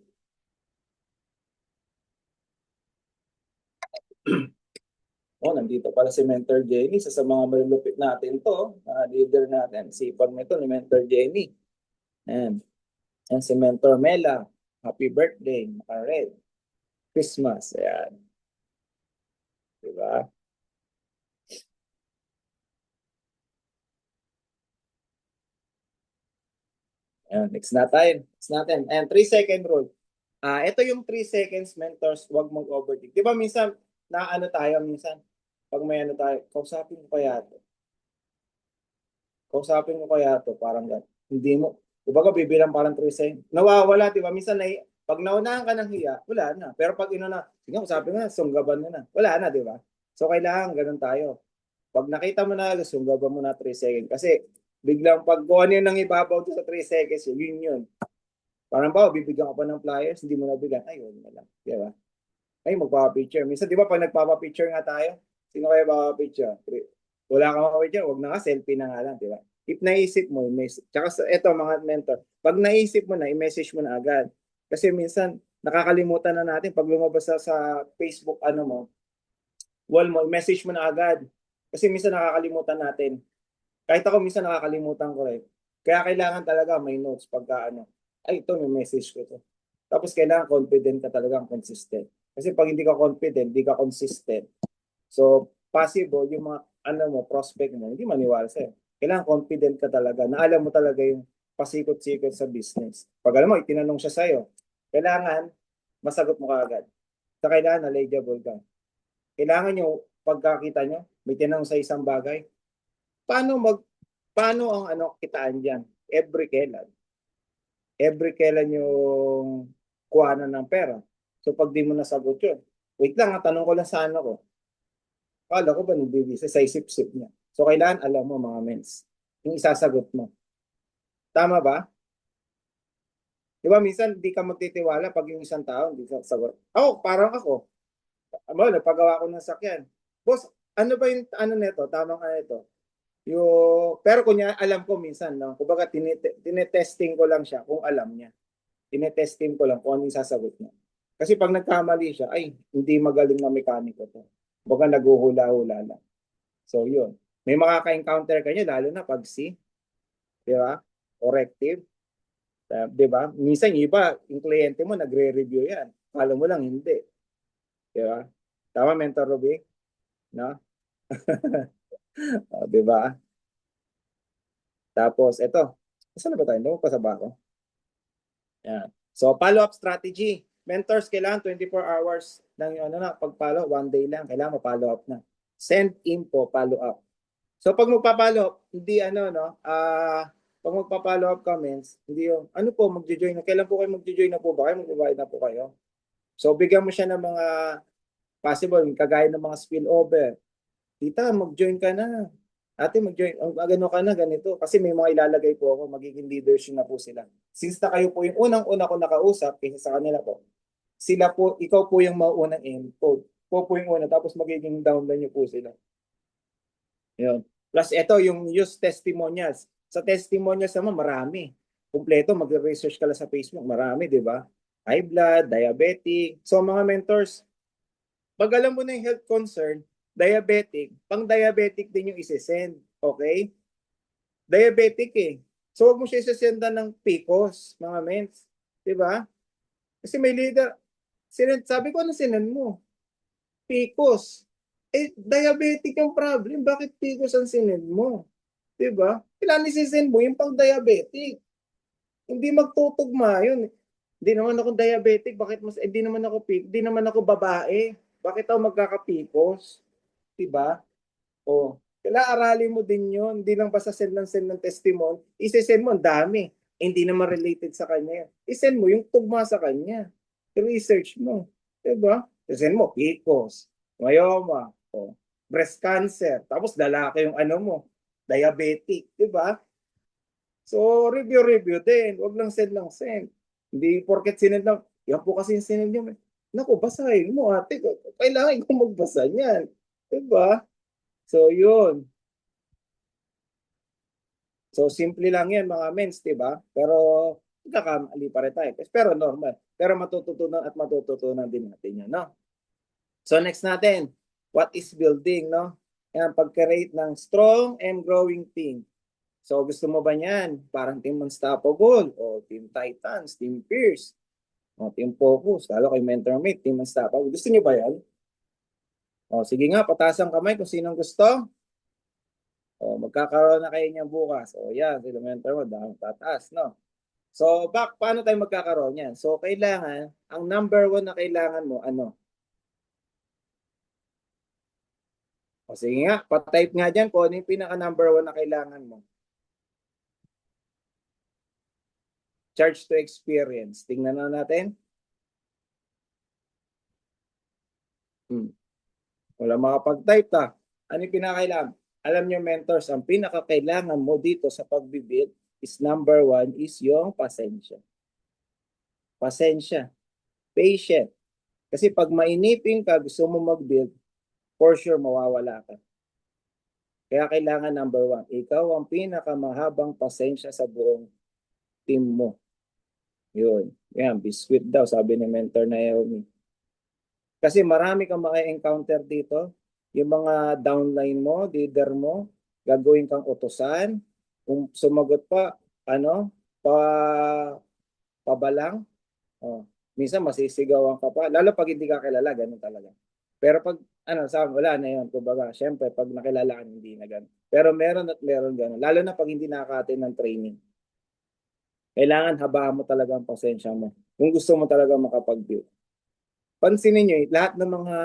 [SPEAKER 4] Oh, nandito pala si Mentor Jenny. Sa mga malulupit natin to, leader natin. Sipag nito ni Mentor Jenny. Ayan. Ayan si Mentor Mela. Happy birthday, Maka-Red. Christmas. Ayan. Diba? Ayan, next natin. And 3-second rule. Ito yung 3 seconds, mentors, wag mong overthink. Di ba minsan, tayo minsan, pag may tayo, kausapin ko kaya to, parang gano'n. Hindi mo, kumbaga bibilang parang 3 seconds. Nawawala, di ba? Minsan, pag naunahan ka ng hiya, wala na. Pero pag sige, kausapin mo na, sunggaban mo na. Wala na, di ba? So, kailangan ganun tayo. Pag nakita mo na, sunggaban mo na 3 seconds. Kasi, biglang pag kung ano yung ibabaw sa 3 seconds, yun. Parang ba, bibigyan ka pa ng flyers, hindi mo nabigyan. Ayun na lang. Di ba? Ay, magpapapicture. Minsan, di ba, pag nagpapapicture nga tayo, sino kaya magpapapicture? Wala kang mapapicture, wag na nga, selfie na nga lang, di ba? If naisip mo, tsaka eto mga mentor, pag naisip mo na, i-message mo na agad. Kasi minsan, nakakalimutan na natin, pag lumabas sa Facebook, wall mo, i-message mo na agad. Kasi minsan nakakalimutan natin. Kahit ako minsan nakakalimutan ko rin. Kaya kailangan talaga may notes pagka ay ito may message ko to. Tapos kailangan confident ka talaga, consistent. Kasi pag hindi ka confident, hindi ka consistent. So possible yung mga prospect mo, hindi maniwala sa'yo. Kailangan confident ka talaga, na alam mo talaga yung pasikot-sikot sa business. Pag alam mo, itinanong siya sa'yo, kailangan masagot mo kaagad. Sa kailangan knowledgeable ka. Kailangan nyo, pagkakita nyo, may tinanong sa isang bagay, paano ang kitaan diyan? Every kailan yung kuhanan ng pera. So pag di mo nasagot yun, wait lang, tanong ko lang sa ko. Kala ko ba nagbibisa sa isip-sip niya. So kailangan alam mo mga mens, yung isasagot mo. Tama ba? Di ba minsan di ka magtitiwala pag yung isang tao hindi ka sagot. Parang ako. Nagpagawa ko ng sakyan. Boss, ano ba yung nito? Tamang ito? Pero kunya alam ko minsan, no? Kumbaga tinetesting ko lang siya kung alam niya. Tinetesting ko lang kung ano yung sasagot niya. Kasi pag nagkamali siya, ay, hindi magaling na mekaniko to. Kumbaga naguhula-hula lang. So, yun. May makaka-encounter ka niya, lalo na pag di ba? Corrective. Di ba? Minsan yung iba, yung kliyente mo, nagre-review yan. Kala mo lang, hindi. Di ba? Tama, Mentor Ruby? No? Di ba? Tapos, ito. Saan na ba tayo? Lumagpas ba ako? Yan. So, follow-up strategy. Mentors, kailangan 24 hours lang yung pag-follow, 1 day lang. Kailangan ma-follow up na. Send info, follow up. So, pag magpa-follow up, hindi pag magpa-follow up comments, hindi yung, magjo-join na. Kailan po kayo magjo-join na po ba kayo? Magbabayad na po kayo? So, bigyan mo siya ng mga possible, kagaya ng mga spillover. Tita, mag-join ka na. Ate, mag-join. Gano'n ka na, ganito. Kasi may mga ilalagay po ako, magiging leadership na po sila. Since na kayo po yung unang-una ko nakausap, kaysa sa kanila po, ikaw po yung maunang info. Po yung una, tapos magiging downline nyo po sila. Yun. Plus, ito yung use testimonials. Sa testimonials naman, marami. Kompleto, mag-research ka lang sa Facebook, marami, di ba? High blood, diabetic. So, mga mentors, pag alam mo na yung health concern, diabetic, pang-diabetic din yung isi-send. Okay? Diabetic So, huwag mo siya isa-sendan ng PCOS, mga mens. Diba? Kasi may leader, sabi ko, ano sinend mo? PCOS. Diabetic yung problem. Bakit PCOS ang sinend mo? Diba? Kailangan isi-send mo yung pang-diabetic. Hindi magtutugma yun. Hindi naman ako diabetic. Bakit hindi naman ako babae. Bakit ako magkaka-PCOS? Diba? Kailangan aralin mo din yun. Hindi lang basta send ng testimony. Isesend mo, ang dami. Hindi naman related sa kanya yan. Isend mo yung tugma sa kanya. I-research mo. Diba? Isend mo, PCOS, myoma, o breast cancer. Tapos lalaki yung ano mo, diabetic. Diba? So, review din. Huwag lang send lang send. Hindi porket sinend lang. Yan po kasi yung sinend nyo. Naku, basahin mo ate. Kailangan ko magbasa niyan. Diba? So, yun. So, simple lang yan mga mens, di ba? Pero, nagkakamali pa rin tayo. Pero normal. Pero matututunan din natin yan, no? So, next natin. What is building, no? Yan, pag-create ng strong and growing team. So, gusto mo ba yan? Parang Team Unstoppable, o Team Titans, Team Fierce, o Team Focus, lalo kay MentorMate, Team Unstoppable. Gusto niyo ba yan? O, sige nga, pataas ang kamay kung sinong gusto. O, magkakaroon na kayo niyan bukas. O, yan, sila mentor mo, dahil tataas, no? So, paano tayo magkakaroon yan? So, kailangan, ang number 1 na kailangan mo, ano? O, sige nga, pa-type nga dyan kung ano yung pinaka-number 1 na kailangan mo. Charge to experience. Tingnan na natin. Wala makapag-type ta. Ano yung pinakailangan? Alam nyo mentors, ang pinakakailangan mo dito sa pag-build is number 1 is yung pasensya. Pasensya. Patient. Kasi pag mainipin ka, gusto mo mag-build, for sure mawawala ka. Kaya kailangan number 1, ikaw ang pinakamahabang pasensya sa buong team mo. Yun. Yan, biscuit daw, sabi ni mentor na Naomi. Kasi marami kang maka-encounter dito. Yung mga downline mo, leader mo, gagawin kang utusan. Kung sumagot pa, pabalang. Oh, minsan masisigawan ka pa. Lalo pag hindi ka kilala, ganun talaga. Pero pag, wala na yun. Kumbaga, syempre, pag nakilala ka, hindi na ganun. Pero meron at meron ganun. Lalo na pag hindi nakaka-attend ng training. Kailangan habaan mo talaga ang pasensya mo. Kung gusto mo talaga makapag-build. Pansinin nyo, lahat ng mga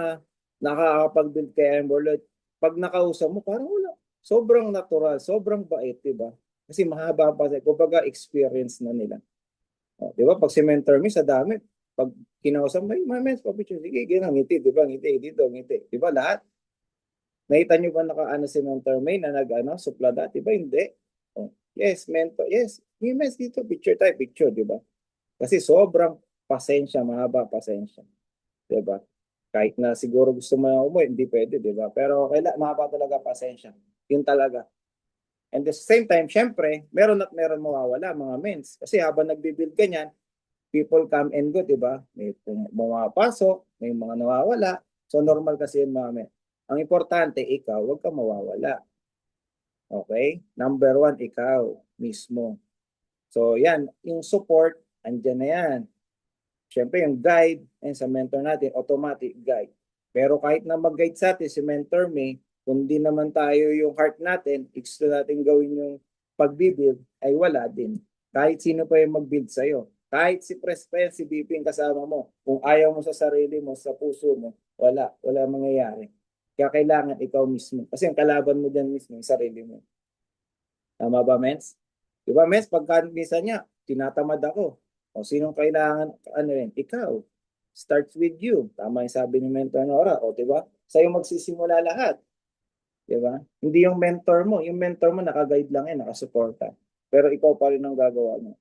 [SPEAKER 4] nakakapag-build kay Emberlord, pag nakausap mo, parang wala. Sobrang natural, sobrang bait, diba? Kasi mahaba pa, kumbaga experience na nila. O, diba? Pag si mentor mo, sa dami, pag kinausap mo, my mens, papicture, sige, ganang ngiti, diba? Ngiti, dito, ngiti. Diba lahat? Nakita nyo ba nakaano si mentor May na suplada? Diba? Hindi. O, yes, mentor, yes. My mens, dito, picture tayo, picture, diba? Kasi sobrang pasensya, mahaba pasensya. Diba? Kahit na siguro gusto mo na umuwi, hindi pwede, diba? Pero kailangan, mahaba talaga pasensya. Yun talaga. And at the same time, syempre, meron at meron mawawala, mga mens. Kasi habang nagbibuild ka niyan, people come and go, diba? May pumapasok, may mga nawawala. So, normal kasi yun, mga mens. Ang importante, ikaw, huwag kang mawawala. Okay? Number 1, ikaw mismo. So, yan. Yung support, andyan na yan. Siyempre, yung guide, and sa mentor natin, automatic guide. Pero kahit na mag-guide sa atin si mentor May, kung di naman tayo yung heart natin, gusto natin gawin yung pag-build, ay wala din. Kahit sino pa yung mag-build sa'yo. Kahit si Prespen, si BP yung kasama mo, kung ayaw mo sa sarili mo, sa puso mo, wala mangyayari. Kaya kailangan ikaw mismo. Kasi ang kalaban mo dyan mismo, yung sarili mo. Tama ba, Mens? Diba, Mens, pagka minsan niya, tinatamad ako. O sinong kailangan, ikaw. Starts with you. Tama yung sabi ni mentor Nora. O, diba? Sa'yo magsisimula lahat. Diba? Hindi yung mentor mo. Yung mentor mo naka-guide lang yan, nakasuporta. Pero ikaw pa rin ang gagawa mo.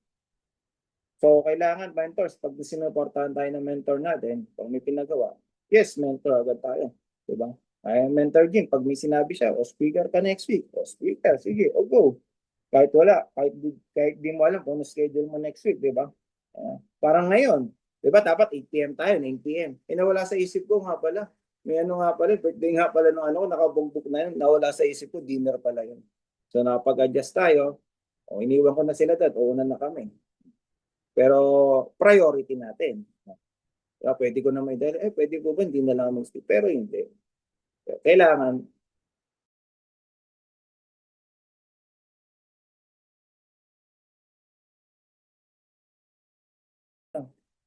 [SPEAKER 4] So, kailangan, mentors, pag sinuportahan tayo ng mentor natin, pag may pinagawa, yes, mentor agad tayo. Diba? Ay, mentor din, pag may sinabi siya, o speaker ka next week, o speaker, sige, o go. Kahit wala, kahit di mo alam kung schedule mo next week, diba? Parang ngayon, diba, dapat 8 p.m. tayo, 9 p.m. Nawala sa isip ko nga pala. May nga pala, birthday nga pala nung nakabugbog na yun, nawala sa isip ko, dinner pala yun. So, napag-adjust tayo, iniwan ko na sila dad, una na kami. Pero, priority natin. Pwede ko na may dahil, pwede ko ba, hindi na lang mag-speak, pero hindi. Kailangan,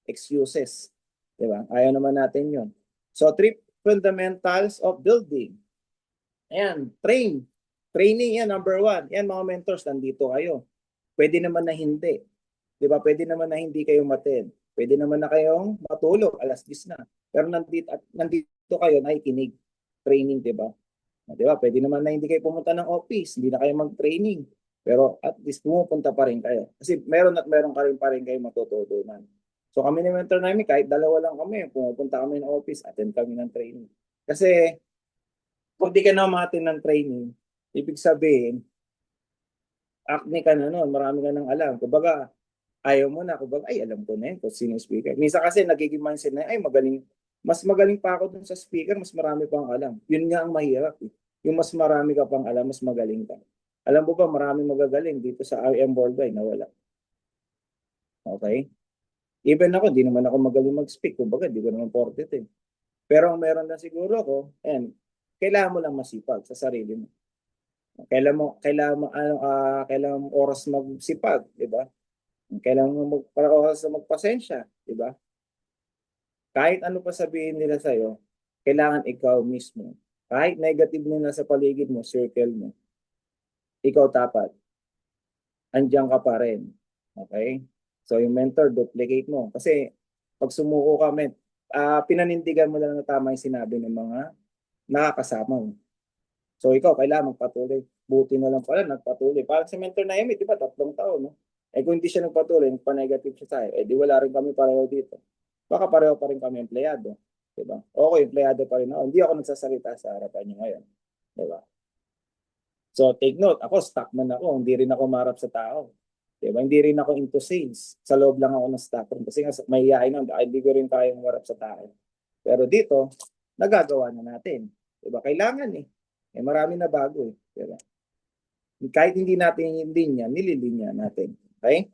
[SPEAKER 4] excuses. Diba? Ayaw naman natin yun. So, 3 fundamentals of building. Ayan, train Training yan, number one. Yan mga mentors, nandito kayo. Pwede naman na hindi. Di ba? Pwede naman na hindi kayo matin. Pwede naman na kayong matulog, alas 10 na. Pero nandito kayo, nakikinig. Training, di ba? Di ba? Pwede naman na hindi kayo pumunta ng office, hindi na kayo mag-training. Pero at least pumupunta pa rin kayo. Kasi meron ka rin pa rin kayo matututunan. So kami ni mentor namin, kahit dalawa lang kami, pumupunta kami ng office, attend kami ng training. Kasi kung di ka na umattend ng training, ibig sabihin, acne ka na noon, marami ka nang alam. Kumbaga, ayaw mo na, kumbaga, ay, alam ko na yun kung sino yung speaker. Minsan kasi nagiging mindset na, ay, magaling, mas magaling pa ako dun sa speaker, mas marami pang alam. Yun nga ang mahirap. Eh. Yung mas marami ka pang alam, mas magaling ka. Alam mo ba, marami magagaling dito sa IM Worldwide na wala. Okay? Even ako, di naman ako magaling mag-speak. Kumbaga, di ko naman portet eh. Pero ang meron na siguro ako, kailangan mo lang masipag sa sarili mo. Kailangan mo oras magsipag, di ba? Kailangan mo oras na magpasensya, di ba? Kahit ano pa sabihin nila sa'yo, kailangan ikaw mismo. Kahit negative nila sa paligid mo, circle mo, ikaw tapat. Andiyan ka pa rin. Okay? So yung mentor, duplicate mo. Kasi pag sumuko ka, pinanindigan mo lang na tama yung sinabi ng mga nakakasama mo. So ikaw, kailangan magpatuloy. Buti na lang pala, nagpatuloy. Parang si mentor na di ba, 3 taon, no? Kung hindi siya nagpatuloy, nagpa-negative siya sa'yo, di wala rin kami pareho dito. Baka pareho pa rin kami empleyado. Diba? Okay, empleyado pa rin ako. Hindi ako nagsasalita sa harapan niyo ngayon. Diba? So take note, ako stockman ako, hindi rin ako marap sa tao. Diba? Hindi rin ako into sales. Sa loob lang ako ng stockroom. Kasi nga may iyain nun, hindi ko rin kayang marap sa tao. Pero dito, nagagawa na natin. Diba? Kailangan eh. Marami na bago eh. Diba? Kahit hindi natin yung linya, nililinya natin. Okay?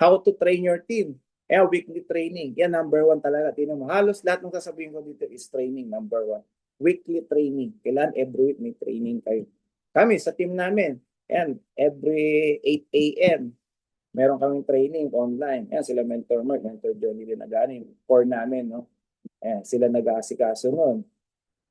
[SPEAKER 4] How to train your team. Weekly training. Yan, number 1 talaga. Tingnan mo. Halos lahat ng sasabihin ko dito is training, number 1. Weekly training. Kailan every week may training kayo. Kami sa team namin, every 8 a.m. meron kaming training online. Sila Mentor Mark, Mentor Johnny din naganin. Core namin, no? Sila nag-aasikaso nun.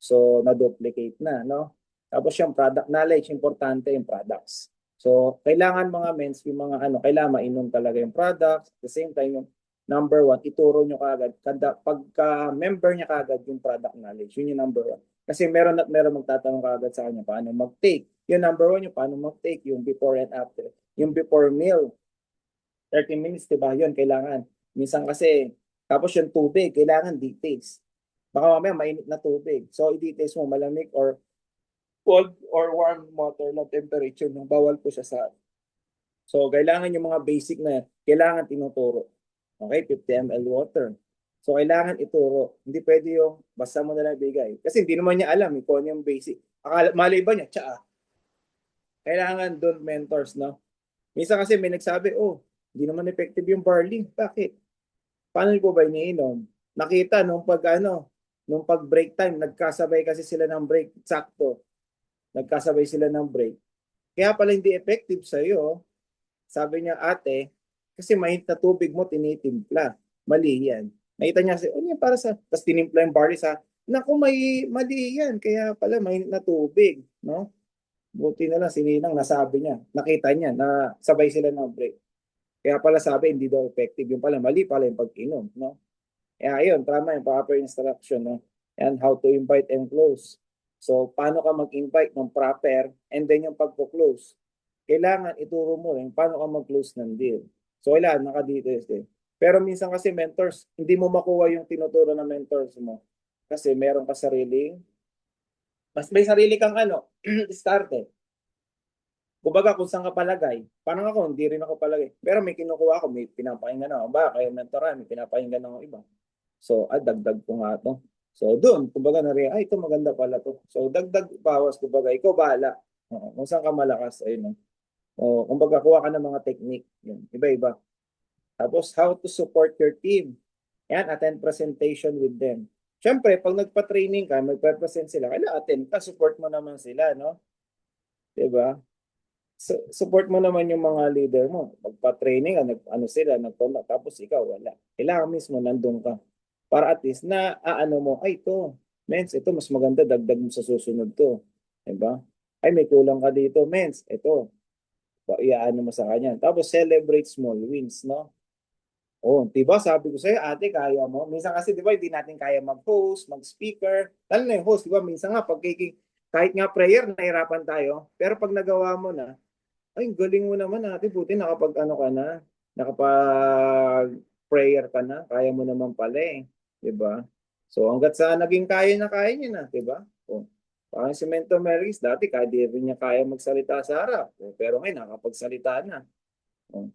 [SPEAKER 4] So, na-duplicate na, no? Tapos yung product knowledge, importante yung products. So, kailangan mga mens, yung mga kailangan mainom talaga yung products. At the same time, yung number 1, ituro nyo kagad. Pagka-member niya kagad yung product knowledge, yun yung number 1. Kasi meron magtatanong kagad sa kanya paano mag-take. Yung number 1, yung paano mag-take, yung before and after. Yung before meal, 30 minutes, diba? Yun, kailangan. Minsan kasi, tapos yung tubig, kailangan details. Baka mamaya mainit na tubig. So, i-details mo malamig or cold or warm water na temperature nung bawal po siya sa. So, kailangan yung mga basic na kailangan tinuturo. Okay, 50 ml water. So, kailangan ituro. Hindi pwede yung basta mo na lang bigay. Kasi hindi naman niya alam kung ano yung basic. Malay ba niya? Tsaa. Kailangan doon mentors, no? Minsan kasi may nagsabi, hindi naman effective yung barley. Bakit? Paano po ba iniinom? Nakita nung pag-break time, nagkasabay kasi sila ng break. Sakto. Nagkasabay sila ng break. Kaya pala hindi effective sa iyo. Sabi niya, ate, kasi mainit na tubig mo, tinitimpla. Mali yan. Nakita niya kasi, yan para sa, tapos tinimpla yung barley sa, naku, mali yan. Kaya pala mainit na tubig. No? Buti na lang, sininang nasabi niya. Nakita niya na sabay sila ng break. Kaya pala sabi, hindi daw effective. Yung pala, mali pala yung pag-inom. No? Kaya ayun, tama yung proper instruction. No? And how to invite and close. So, paano ka mag-invite ng proper and then yung pagpo-close. Kailangan ituro mo rin paano ka mag-close ng deal. So, kailangan naka-details din. Pero minsan kasi mentors, hindi mo makuha yung tinuturo ng mentors mo. Kasi meron ka may sarili kang starte. Kumbaga kung saan ka palagay, parang ako, hindi rin ako palagay. Pero may kinukuha ako, may pinapakinggan ako. Kaya mentoran, may pinapakinggan ako iba. So, dagdag ko nga ito. So, doon, kumbaga ito maganda pala to. So, dagdag bawas, kumbaga, ikaw bahala. Kung saan ka malakas, ayun. Kumbaga, kuha ka ng mga technique. Yun, iba-iba. Tapos, how to support your team. Yan, attend presentation with them. Siyempre, pag nagpa-training ka, magpa-present sila, kailangan attend ka, support mo naman sila, no? Diba? Support mo naman yung mga leader mo. Magpa-training ka, sila, nagpunta, tapos ikaw, wala. Kailangan mismo, nandun ka. Para at least na ito, ito mas maganda, dagdag mo sa susunod to. Diba? Ay, may kulang ka dito, mens. Ito, iaano mo sa kanya. Tapos celebrate small wins, no? Oh, 'di ba? Sabi ko sa'yo, ate, kaya mo. Minsan kasi 'di ba, hindi natin kaya mag-host, mag-speaker. Lalo na yung host, 'di ba? Minsan nga kahit nga prayer, nahirapan tayo. Pero pag nagawa mo na, ay, galing mo naman, ate, buti nakapag ano ka na, nakapag prayer ka na, kaya mo naman pala eh, 'di ba? So hangga't sa naging kaya niya na, 'di ba? Oh. Parang si Mentor Maris, dati kahit di rin niya kaya magsalita sa harap. Oh, pero ngayon nakapagsalita na. Oh.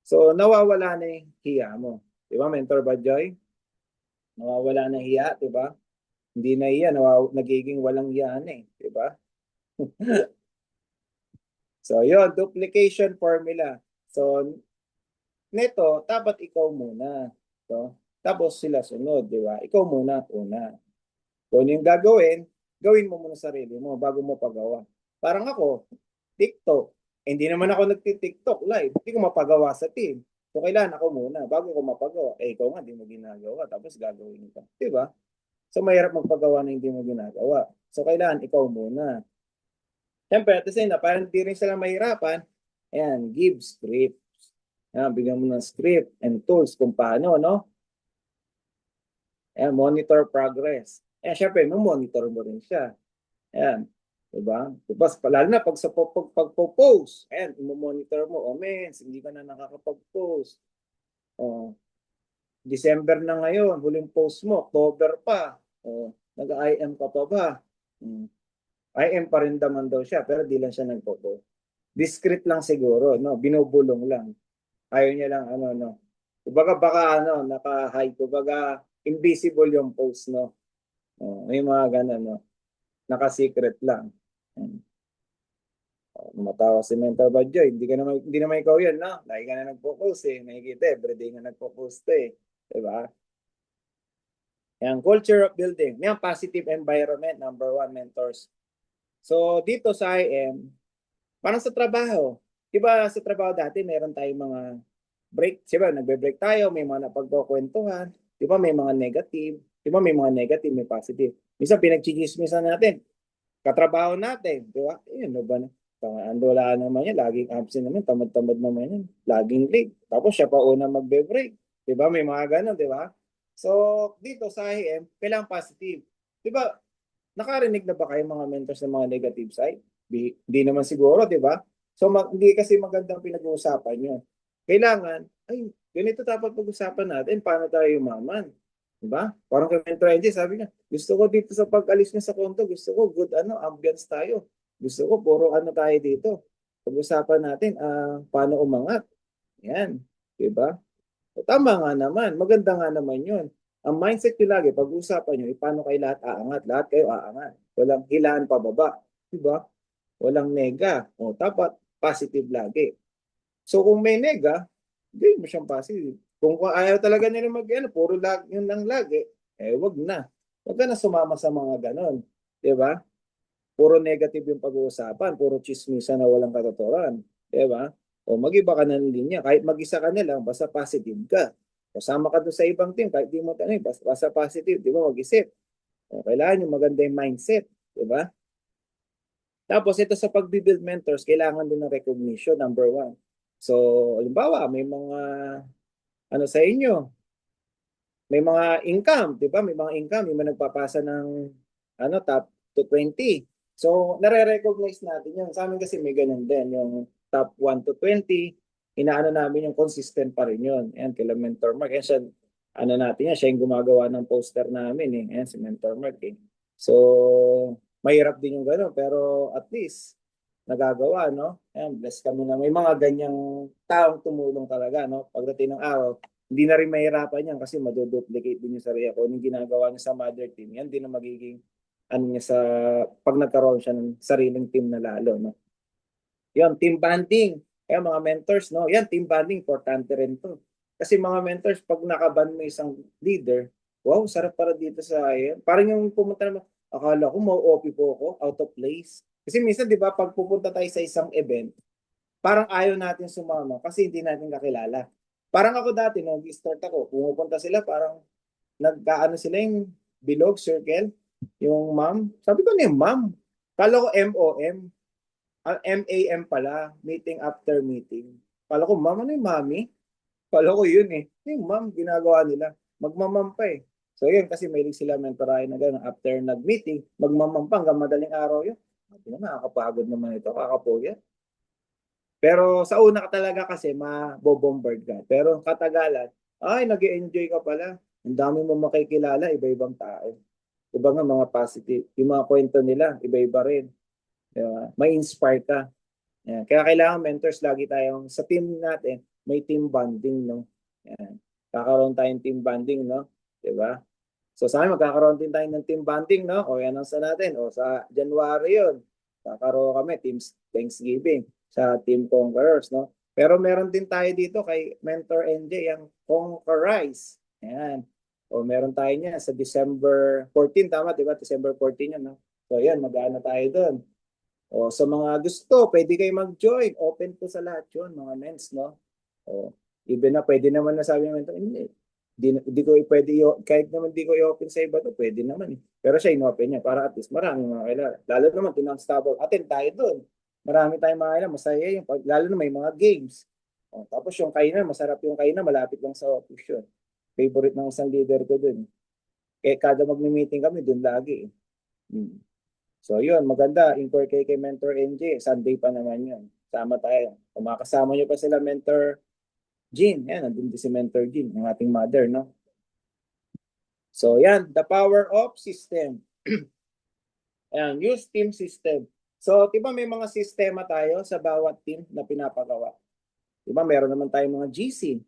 [SPEAKER 4] So nawawala na yung hiya mo. 'Di ba, Mentor Badjoy? Nawawala na hiya, 'di ba? Hindi na hiya, nagiging walang hiya na eh, 'di ba? So, yun, duplication formula. So, neto, dapat ikaw muna. So, tapos sila sunod, di ba? Ikaw muna, una. Kung ano yung gawin mo muna sarili mo bago mo pagawa. Parang ako, TikTok. Hindi naman ako nagti-TikTok live. Hindi ko mapagawa sa team. So, kailangan ako muna bago ko mapagawa. Eh, ikaw nga, hindi mo ginagawa. Tapos gagawin ka. Di ba? So, mahirap magpagawa na hindi mo ginagawa. So, kailangan ikaw muna. Siyempre, at the same na, parang di rin sila mahirapan, ayan, give script. Ayan, bigyan mo ng script and tools kung paano, no? Ayan, monitor progress. Ayan, syempre, monitor mo rin siya. Ayan, diba? Tapos, lalo na pag sa pagpo-post, ayan, monitor mo, oh, mens, hindi ka na nakakapag-post. Oh, December na ngayon, huling post mo, October pa. Oh, nag-IM ka pa ba? IM pa rin naman daw siya, pero di lang siya nagpo-post. Discreet lang siguro, no? Binubulong lang. Ayaw niya lang, ano, no? Kumbaga baka, ano, naka-hide. Kumbaga, invisible yung post, no? May mga ganun, no? Naka-secret lang. Matawa si Mentor Badjo, hindi naman ikaw yun, no? Lagi ka na nagpo-post, eh. Nakikita, everyday na nagpo-post, eh. Diba? Yan, culture of building. Yan, positive environment, number 1, mentors. So, dito sa IM, parang sa trabaho. Diba sa trabaho dati, meron tayong mga break. Diba, nagbe-break tayo, may mga napagkukwentuhan. Diba, may mga negative. Diba, may mga negative, may positive. Minsan, pinagchichismisan natin. Katrabaho natin. Diba? Ano ba na? Wala naman yan. Laging absent naman. Tamad-tamad naman yan. Laging late. Tapos, siya pa una magbe-break. Diba, may mga ganun, diba? So, dito sa IM, kailangan positive. Diba, nakarinig na ba kayo mga mentors ng mga negative side? Hindi naman siguro, di ba? So, hindi kasi magandang pinag-uusapan yun. Kailangan, ay, ganito dapat pag-usapan natin, paano tayo yumaman? Di ba? Parang kay Mentor Angie, sabi niya, gusto ko dito sa pag-alis niya sa condo, gusto ko good ambience tayo. Gusto ko puro tayo dito. Pag-usapan natin, paano umangat. Yan. Di ba? So, tama nga naman. Maganda nga naman yun. Ang mindset nyo lagi, pag-usapan nyo, paano kayo lahat aangat? Lahat kayo aangat. Walang hilaan pababa. Diba? Walang nega. O, dapat positive lagi. So, kung may nega, gawin mo siyang positive. Kung ayaw talaga nila puro yun lang lagi, wag na. Wag ka na sumama sa mga ganon. Diba? Puro negative yung pag-uusapan. Puro chismisa na walang katotohanan. Diba? O mag-iba ka ng linya. Kahit mag-isa ka na lang, basta positive ka. Kasama ka doon sa ibang team, kahit di mo tanong, basta positive, di ba, mag-isip. O, kailangan yung maganda yung mindset, di ba? Tapos ito sa pag-build mentors, kailangan din ng recognition, number 1. So, halimbawa, may mga, sa inyo, may mga income, di ba? May mga income, may mga nagpapasa ng, top to 20. So, nare-recognize natin yun. Sa amin kasi may ganun din, yung top 1 to 20, inaano namin yung consistent pa rin yun. Ayan, kila Mentor Mark. Ayan siya, natin yan, siya yung gumagawa ng poster namin eh. Ayan, si Mentor Mark eh. So, mahirap din yung gano'n, pero at least, nagagawa, no? Ayan, bless kami na may mga ganyang taong tumulong talaga, no? Pagdating ng araw, hindi na rin mahirapan yan kasi maduduplicate din yung sarili ko. Yung ginagawa niya sa mother team, yan din na magiging niya sa pag nagkaroon siya ng sariling team na lalo, no? Yan, team bonding. Kaya mga mentors, no? Yan, team bonding, importante rin to. Kasi mga mentors, pag nakaban mo isang leader, wow, sarap para dito sa ayan. Parang yung pumunta naman, akala ko mau-OP po ako, out of place. Kasi minsan, di ba, pag pupunta tayo sa isang event, parang ayaw natin sumama kasi hindi natin kakilala. Parang ako dati, nag-start ako, pumupunta sila, parang nagkaano sila yung bilog circle, yung ma'am. Sabi ko na yung ma'am. Kala ko MOM. MAM pala, meeting after meeting. Kala ko, ma'am, ano yung mami? Kala ko yun eh. Yung ma'am, ginagawa nila. Magmamam pa eh. So yun, kasi may sila mentorahin na gano'n. After nag-meeting, magmamam pa hanggang madaling araw yun. Nakakapagod naman ito, kakapoya. Pero sa una ka talaga kasi mabobombard ka. Pero katagalan, ay, nag-enjoy ka pala. Ang dami mo makikilala, iba-ibang tao. Iba nga mga positive. Yung mga kwento nila, iba-iba rin. Diba? May inspire ka. Yan. Kaya kailangan mentors lagi tayong sa team natin, may team bonding, no? Yan. Kakaroon tayong team bonding, no? 'Di ba? So sa akin magkakaroon din tayo ng team bonding, no? O yan ang sa natin. O sa January 'yon. Kakaroon kami team Thanksgiving sa Team Conquerors, no? Pero meron din tayo dito kay Mentor NJ yung Conquerize. Ayan. O meron tayo niya sa December 14, tama, 'di ba? December 14 'yan, no? So yan, mag-aano tayo doon. O sa mga gusto, pwede kayo mag-join. Open to sa lahat 'yon, mga mens, no? O even na pwede naman na sabi ng mentor, hindi ko pwede kahit naman di ko i-open sa iba to, pwede naman eh. Pero siya in-open niya para at least marami mga kailangan. Lalo naman tinang-stable. Attend tayo doon. Marami tayong mga kailangan. Masaya yung lalo na may mga games. O, tapos yung kainan, masarap yung kainan, malapit lang sa office yun. Favorite ng isang leader ko doon. Eh, kada mag-meeting kami, doon lagi. So yun, maganda. Inquire kay Mentor NJ. Sunday pa naman yun. Sama tayo. Kung makasama nyo pa sila, Mentor Jean. Yan, nandun din si Mentor Jean, ang ating mother, no? So yan, the power of system. Ayan, use team system. So, di ba may mga sistema tayo sa bawat team na pinapagawa? Di ba meron naman tayong mga GC?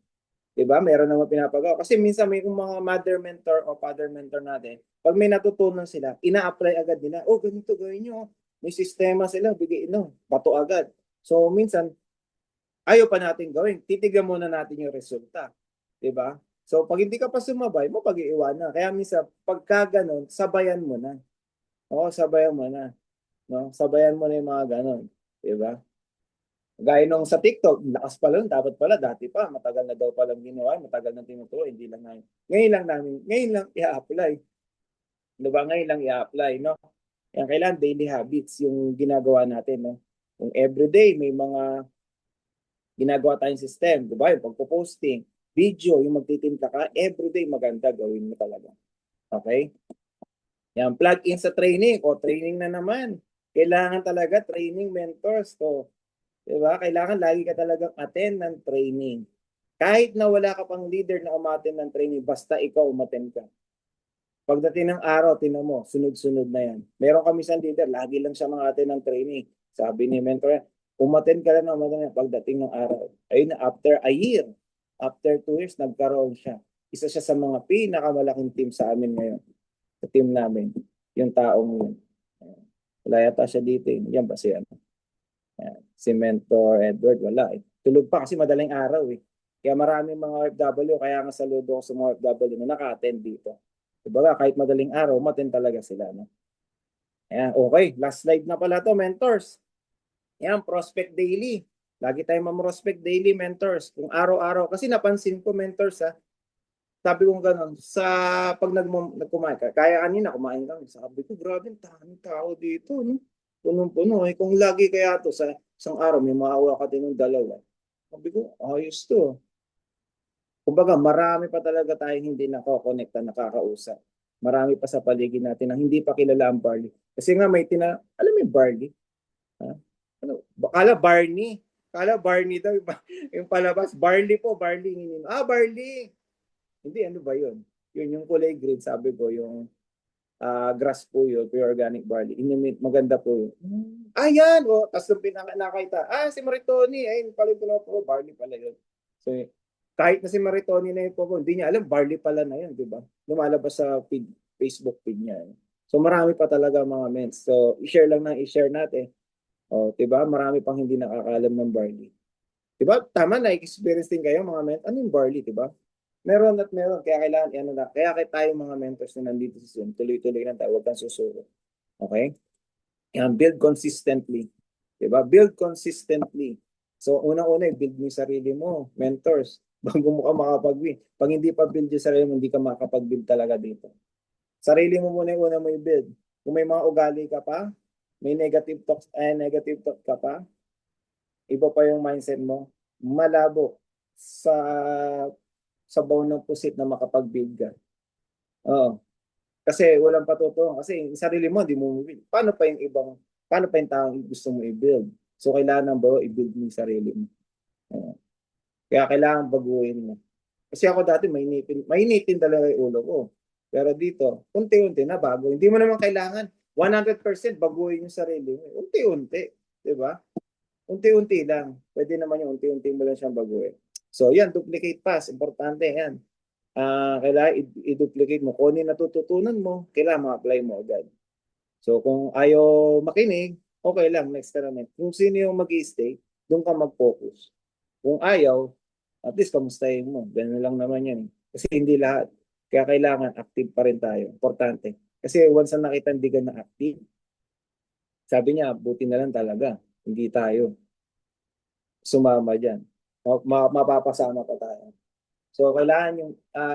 [SPEAKER 4] Di ba? Meron naman pinapagawa. Kasi minsan may mga mother mentor o father mentor natin, pag may natutunan sila, ina-apply agad nila. Oh, ganito gawin nyo. May sistema sila, bigay, no, bato agad. So, minsan, ayaw pa natin gawin. Titignan muna natin yung resulta. Di ba? So, pag hindi ka pa sumabay, mo pag-iiwanan. Kaya minsan, pagka ganun, sabayan mo na. Oo, sabayan mo na. No? Sabayan mo na yung mga ganun. Di ba? Gaya nung sa TikTok, lakas pa lang, dapat pala, dati pa, matagal na daw palang ginawa, matagal na tinuturo, hindi lang namin. Ngayon lang i-apply. Di ba? Ngayon lang i-apply, no? Yan, kailangan daily habits yung ginagawa natin, no? Kung everyday may mga ginagawa tayong system, di ba? Yung pagpo-posting, video, yung magtitinta ka, everyday maganda gawin mo talaga. Okay? Yan, plug in sa training. O, training na naman. Kailangan talaga training mentors. So, di ba? Kailangan lagi ka talagang attend ng training. Kahit na wala ka pang leader na umattend ng training, basta ikaw umattend ka. Pagdating ng araw, tinan mo, sunod-sunod na yan. Meron kami sa leader, lagi lang siya mga-attend ng training. Sabi ni mentor, umattend ka lang ng umattend pagdating ng araw. Ayun na, after a year, after 2 years, nagkaroon siya. Isa siya sa mga pinakamalaking team sa amin ngayon. Sa team namin, yung taong yun. Wala yata siya dito. Yan ba siya? Si Mentor Edward, wala eh. Tulog pa kasi madaling araw eh. Kaya maraming mga OFW, kaya nga saludo ko sa mga OFW na naka-attend dito. Diba kahit madaling araw, umattend talaga sila. No? Ayan, okay. Last slide na pala to, mentors. Ayan, prospect daily. Lagi tayong ma-prospect daily, mentors. Kung araw-araw, kasi napansin ko, mentors ha, sabi ko gano'n, sa pag nagkumain ka, kaya kanina kumain kami, sabi ko, grabe, daming tao dito, no? Punong-puno. Eh, kung lagi kaya to sa isang araw, may maawa ka din ng dalawa. Sabi ko, ayos to. Kumbaga, marami pa talaga tayong hindi nakakonekta, nakakausap. Marami pa sa paligid natin na hindi pa kilala ang Barley. Kasi nga may alam mo yung Barley? Ha? Ano? Kala Barney. Kala Barney daw, yung palabas. Barley po, Barley. Barley. Hindi, ano ba yun? Yun yung kulay green, sabi ko, yung grass po yun, pure organic barley. Maganda po yun. Yan! O, tapos nung nakita, si Maritoni, ayun, pala ito na po, barley pala yun. So, kahit na si Maritoni na yun po, hindi niya alam, barley pala na yun, di ba? Lumalabas sa Facebook feed niya. So, marami pa talaga mga mens. So, i-share natin. O, di ba? Marami pang hindi nakakaalam ng barley. Di ba? Tama, na-experience din kayo mga mens. Ano yung barley, di ba? Meron at meron. Kaya kailangan, kaya tayo mga mentors na nandito sa Zoom, tuloy-tuloy lang tayo, huwag kang susuko. Okay? Yan, build consistently. Diba? Build consistently. So, unang-una, build mo yung sarili mo, mentors, bago mo ka makapag-win. Pag hindi pa build yung sarili mo, hindi ka makapag-build talaga dito. Sarili mo muna yung una mo i-build. Kung may mga ugali ka pa, may negative thought ka pa, iba pa yung mindset mo, malabo sa sabaw ng pusit na makapag-build ka. Oo. Kasi walang patutuhan. Kasi yung sarili mo, di mo build. Paano pa yung taong gusto mo i-build? So, kailangan number one, i-build mo yung sarili mo. Oo. Kaya kailangan baguhin mo. Kasi ako dati, mainitin talaga yung ulo ko. Pero dito, unti-unti na bago. Hindi mo naman kailangan 100% baguhin yung sarili mo. Unti-unti. Diba? Unti-unti lang. Pwede naman yung unti-unti mo lang siyang baguhin. So, yan, duplicate pass. Importante yan. Kailangan i-duplicate mo. Kung ano yung natututunan mo, kailangan ma-apply mo agad. So, kung ayaw makinig, okay lang, next experiment. Kung sino yung mag-i-stay, doon ka mag-focus. Kung ayaw, at least kamustahin mo. Ganun lang naman yan. Kasi hindi lahat. Kaya kailangan active pa rin tayo. Importante. Kasi once na nakita hindi ka na active, sabi niya, buti na lang talaga. Hindi tayo sumama dyan. Mapapasama pa tayo. So, kailangan yung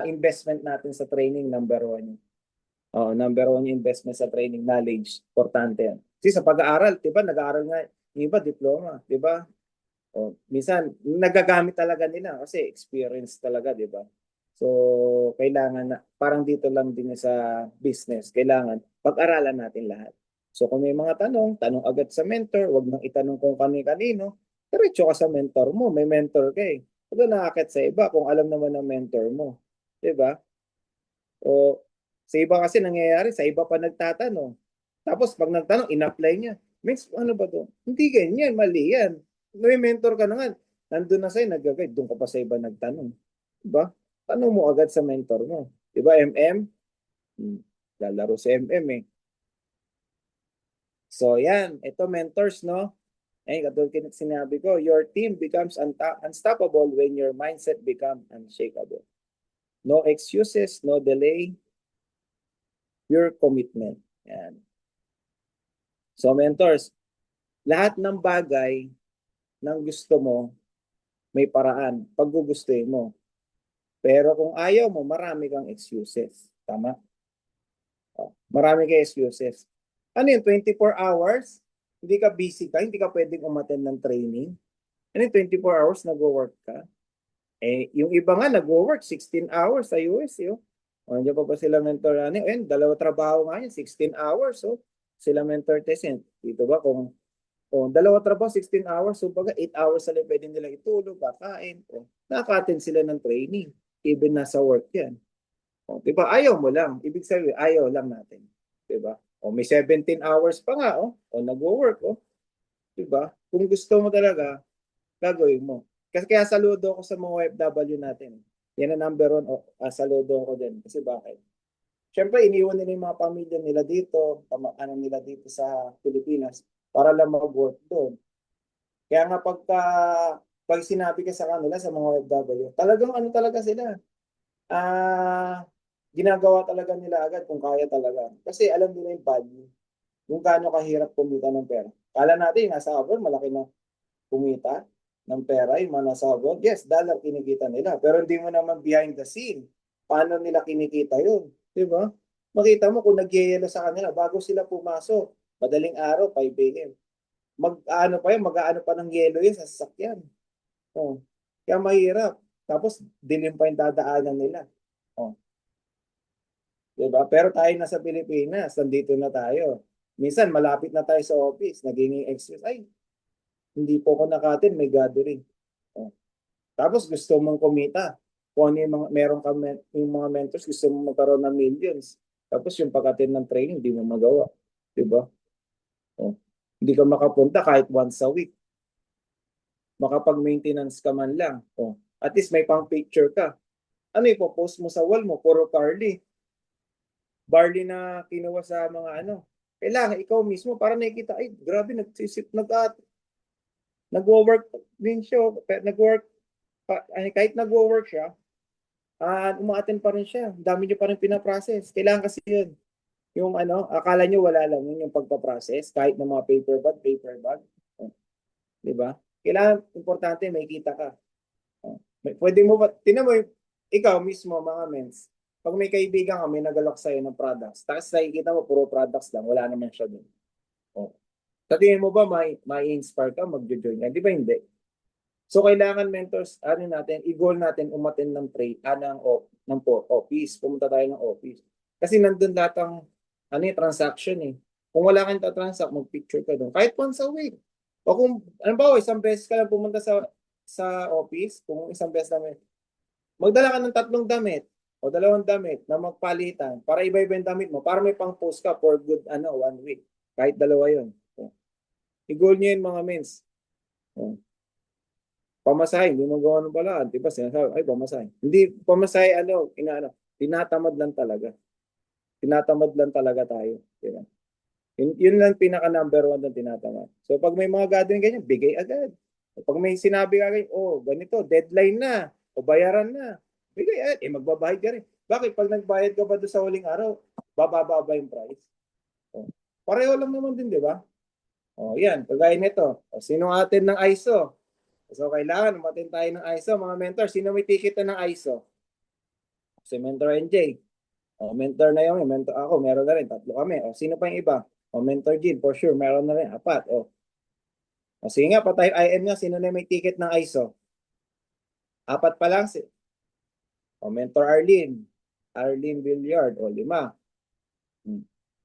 [SPEAKER 4] investment natin sa training, number one. Number one yung investment sa training, knowledge. Importante yan. Kasi sa pag-aaral, di ba, nag-aaral nga, yung iba, diploma, di ba? Minsan, nagagamit talaga nila kasi experience talaga, di ba? So, kailangan na, parang dito lang din sa business, kailangan pag-aralan natin lahat. So, kung may mga tanong agad sa mentor, wag nang itanong kung kanino, diretso ka sa mentor mo, may mentor ka eh. Huwag nakakit sa iba kung alam naman ng mentor mo. Di ba? O, sa iba kasi nangyayari, sa iba pa nagtatanong. Tapos, pag nagtanong, in-apply niya. Means, ano ba to? Hindi ganyan, mali yan. May mentor ka na nga, nandun na sa'yo, nag-guide, doon ka pa sa iba nagtanong. Diba? Tanong mo agad sa mentor mo. Diba, MM? Lalaro si MM eh. So, yan. Ito, mentors, no? Eh, katulad sinabi ko, your team becomes unstoppable when your mindset becomes unshakable. No excuses, no delay. Your commitment. Yan. So, mentors, lahat ng bagay ng gusto mo, may paraan. Pag gugustuhin mo. Pero kung ayaw mo, marami kang excuses. Tama? Marami kang excuses. Ano yun? 24 hours? Hindi ka busy ka? Hindi ka pwedeng umattend ng training? Ano yun? 24 hours nag-work ka? Eh, yung iba nga nag-work 16 hours sa US. Yun. Nandiyan pa ba sila mentor? Dalawa trabaho nga yun, 16 hours. So, sila mentor testing. Dito ba kung dalawa trabaho, 16 hours. So, baga 8 hours sila pwede nila itulog, kakain. Nakaka-attend sila ng training. Even nasa work yan. Diba? Ayaw mo lang. Ibig sabihin, ayaw lang natin. Diba? May 17 hours pa nga. Nag-work. Diba? Kung gusto mo talaga, gagawin mo. Kasi kaya saludo ako sa mga OFW natin. Yan ang number one. Saludo ako din. Kasi bakit? Siyempre, iniwan nila yung mga pamilya nila dito, nila dito sa Pilipinas, para lang mag-work doon. Kaya nga pag sinabi ka sa kanila, sa mga OFW, talagang talaga sila. Ginagawa talaga nila agad kung kaya talaga. Kasi alam nila yung value. Kung gaano kahirap kumita ng pera. Kala natin, nasa abroad, malaki na kumita ng pera, yung mga nasa abroad. Yes, dollar kinikita nila. Pero hindi mo naman behind the scene. Paano nila kinikita yun? Diba? Makita mo kung nagyayelo sa kanila bago sila pumasok. Madaling araw, 5 a.m. Mag-aano pa ng yelo yun sa sasakyan. Kaya mahirap. Tapos, dilim pa yung dadaanan nila. Diba? Pero tayo na sa Pilipinas, nandito na tayo. Minsan, malapit na tayo sa office. Naging excuse, hindi po ako nakatin, may gathering. Tapos, gusto mong kumita. Kung ano yung mga mentors, gusto mong magkaroon ng millions. Tapos, yung pag-attend ng training, hindi mo magawa. Diba? Hindi ka makapunta kahit once a week. Makapag-maintenance ka man lang. At least may pang-picture ka. Ano ipopost mo sa wall mo? Puro barley na kinuha sa mga Kailangan ikaw mismo para nakikita, grabe, nag-work din siya. Kahit nag-work siya, uma-attend pa rin siya. Dami niya pa rin pinaprocess. Kailangan kasi yun. Yung akala niyo wala lang yun yung pagpaprocess, kahit ng mga paper bag. Diba? Kailangan, importante, may kita ka. Pwede mo ba, tinan mo, ikaw mismo, mga mens, pag may kaibigan ka, may nagalok sa'yo ng products, tapos nakikita mo, puro products lang, wala naman siya dun. Sa tingin mo ba may-inspire ka, mag-join ka? Di ba hindi? So, kailangan mentors, natin, i-goal natin umattend ng office. Pumunta tayo ng office. Kasi nandun lahat ang transaction eh. Kung wala kang tatransact, mag-picture ka doon. Kahit once a week. O kung, ano ba, isang beses ka lang pumunta sa office, kung isang beses namin, magdala ka ng 3 damit o 2 damit na magpalitan para iba-iba yung damit mo, para may pang-post ka for good 1 week. Kahit 2 yun. So, i-goal nyo yun mga mens. Pamasahe, hindi mo gawa ng pala. Di ba sinasabi, ay pamasahe. Hindi pamasahe, tinatamad lang talaga. Tinatamad lang talaga tayo. Diba? Yun lang pinaka number 1 ng tinatamad. So pag may mga gathering ganyan, bigay agad. Pag may sinabi ka ganyan, ganito, deadline na, o bayaran na, bigay agad. Magbabayad ka rin. Bakit? Pag nagbayad ka ba doon sa huling araw, bababa ba yung price? Pareho lang naman din, di ba? Yan, kagaya nito. Sino atin ng ISO? So, kailangan umatin tayo ng ISO, mga mentor. Sino may ticket na ng ISO? Si Mentor NJ. Mentor na yun. Mentor ako, meron na rin. 3 kami. Sino pa yung iba? Mentor Jean, for sure, meron na rin. 4. Sige nga, patay IM nga. Sino na may ticket ng ISO? 4 pa lang. Mentor Arlene. Arlene Villiard. 5.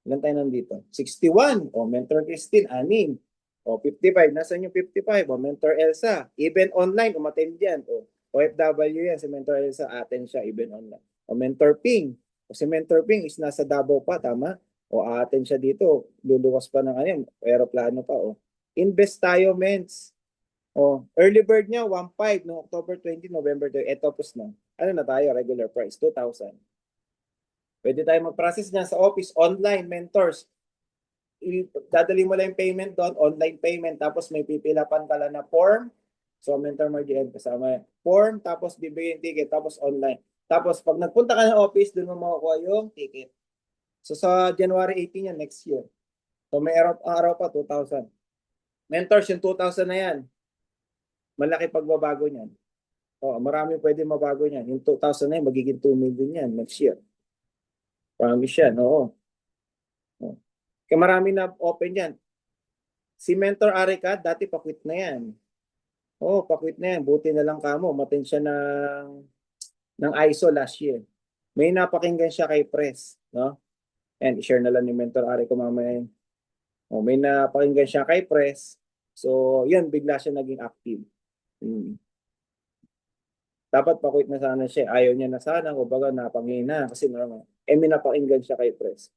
[SPEAKER 4] Ilan tayo nandito? 61. Mentor Christine, 6. 55. Nasaan yung 55? Mentor Elsa. Even online, umattend yan. OFW yan. Si Mentor Elsa, atin siya, even online. Mentor Ping. Si Mentor Ping is nasa Davao pa, tama? Atin siya dito. Luluwas pa ng aeroplano pa. Invest tayo, mens. Early bird niya, 1.5 no October 20, November 20. Tapos na. Ano na tayo? Regular price, 2,000. Pwede tayo mag-process niya sa office, online, mentors. Dadali mo lang yung payment doon, online payment, tapos may pipilapan ka lang na form. So, Mentor Margin, kasama yan. Form, tapos bibigyan yung ticket, tapos online. Tapos, pag nagpunta ka ng office, doon mo makukuha yung ticket. So, sa January 18 yan, next year. So, may araw pa, 2,000. Mentors, yung 2,000 na yan, malaki pagbabago niyan. Marami pwede mabago niyan. Yung 2,000 na yan, magiging 2 million yan next year. Promise yan, oo. Kaya marami na open yan. Si Mentor Arika, dati pakwit na yan. Pakwit na yan. Buti na lang kamo. Matin siya ng ISO last year. May napakinggan siya kay Press. No? And share na lang ni Mentor Arika mamaya. May napakinggan siya kay Press. So, yun, bigla siya naging active. Dapat pakwit na sana siya. Ayaw niya na sana. Baga napangina. Kasi may napakinggan siya kay Press.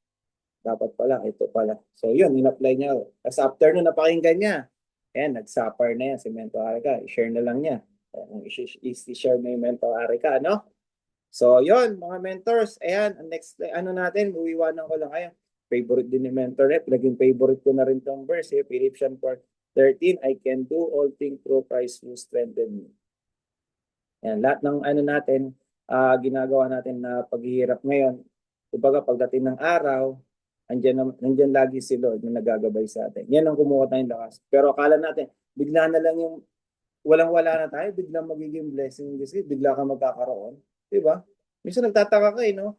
[SPEAKER 4] Dapat pala, ito pala. So yun, in-apply niya. Tapos after nun, napakinggan niya. Nag-supper na yan si Mentor Arika. I-share na lang niya. I-share na yung Mentor Arika, no? So yun, mga mentors. Ayan, next, natin, uwiwanan ko lang. Ayan, favorite din ni Mentor Rep. Naging favorite ko na rin tong verse. Philippians 4:13, I can do all things through Christ who strengthened me. Ayan, lahat ng natin, ginagawa natin na paghihirap ngayon. Kumbaga, pagdating ng araw, nandiyan lagi si Lord na nagagabay sa atin. Yan ang kumuha tayong lakas. Pero akala natin, bigla na lang yung walang-wala na tayo, biglang magiging blessing kasi bigla ka magkakaroon. Diba? Minsan nagtataka ka no?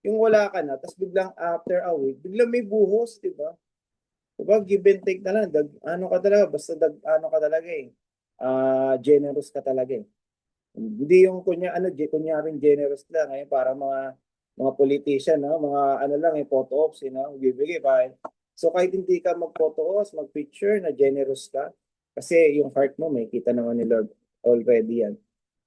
[SPEAKER 4] Yung wala ka na, tapos biglang after a week, biglang may buhos, diba? Diba? Give and take na lang. Ka talaga, basta ka talaga generous ka talaga Hindi yung kunyaring generous lang para mga politician, no? Mga lang, photo ops, bibigay pa. So kahit hindi ka mag-photo ops, mag-picture na generous ka, kasi yung heart mo, may kita naman ni Lord already yan,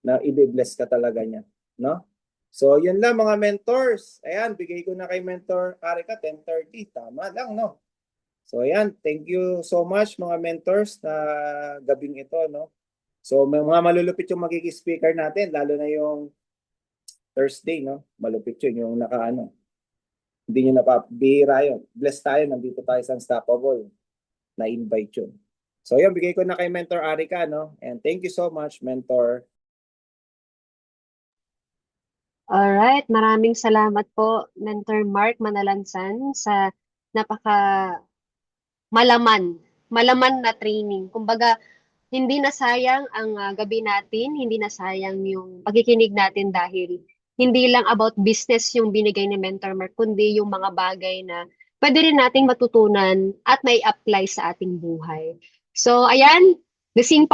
[SPEAKER 4] na i-bless ka talaga niya, no? So yun lang mga mentors. Ayan, bigay ko na kay Mentor Arika, 10:30. Tama lang, no? So ayan, thank you so much mga mentors na gabing ito, no? So may mga malulupit yung magiging speaker natin, lalo na yung Thursday, no? Malupit yun, yung Hindi nyo napabihira yun. Bless tayo, nandito tayo sa Unstoppable. Na-invite yun. So yun, bigay ko na kay Mentor Arika, no? And thank you so much, Mentor.
[SPEAKER 1] Alright, maraming salamat po, Mentor Mark Manalansan, sa napaka malaman na training. Kumbaga, hindi na sayang ang gabi natin, hindi na sayang yung pagkikinig natin dahil hindi lang about business yung binigay ni Mentor Mark, kundi yung mga bagay na pwede rin nating matutunan at may apply sa ating buhay. So, ayan, gising pa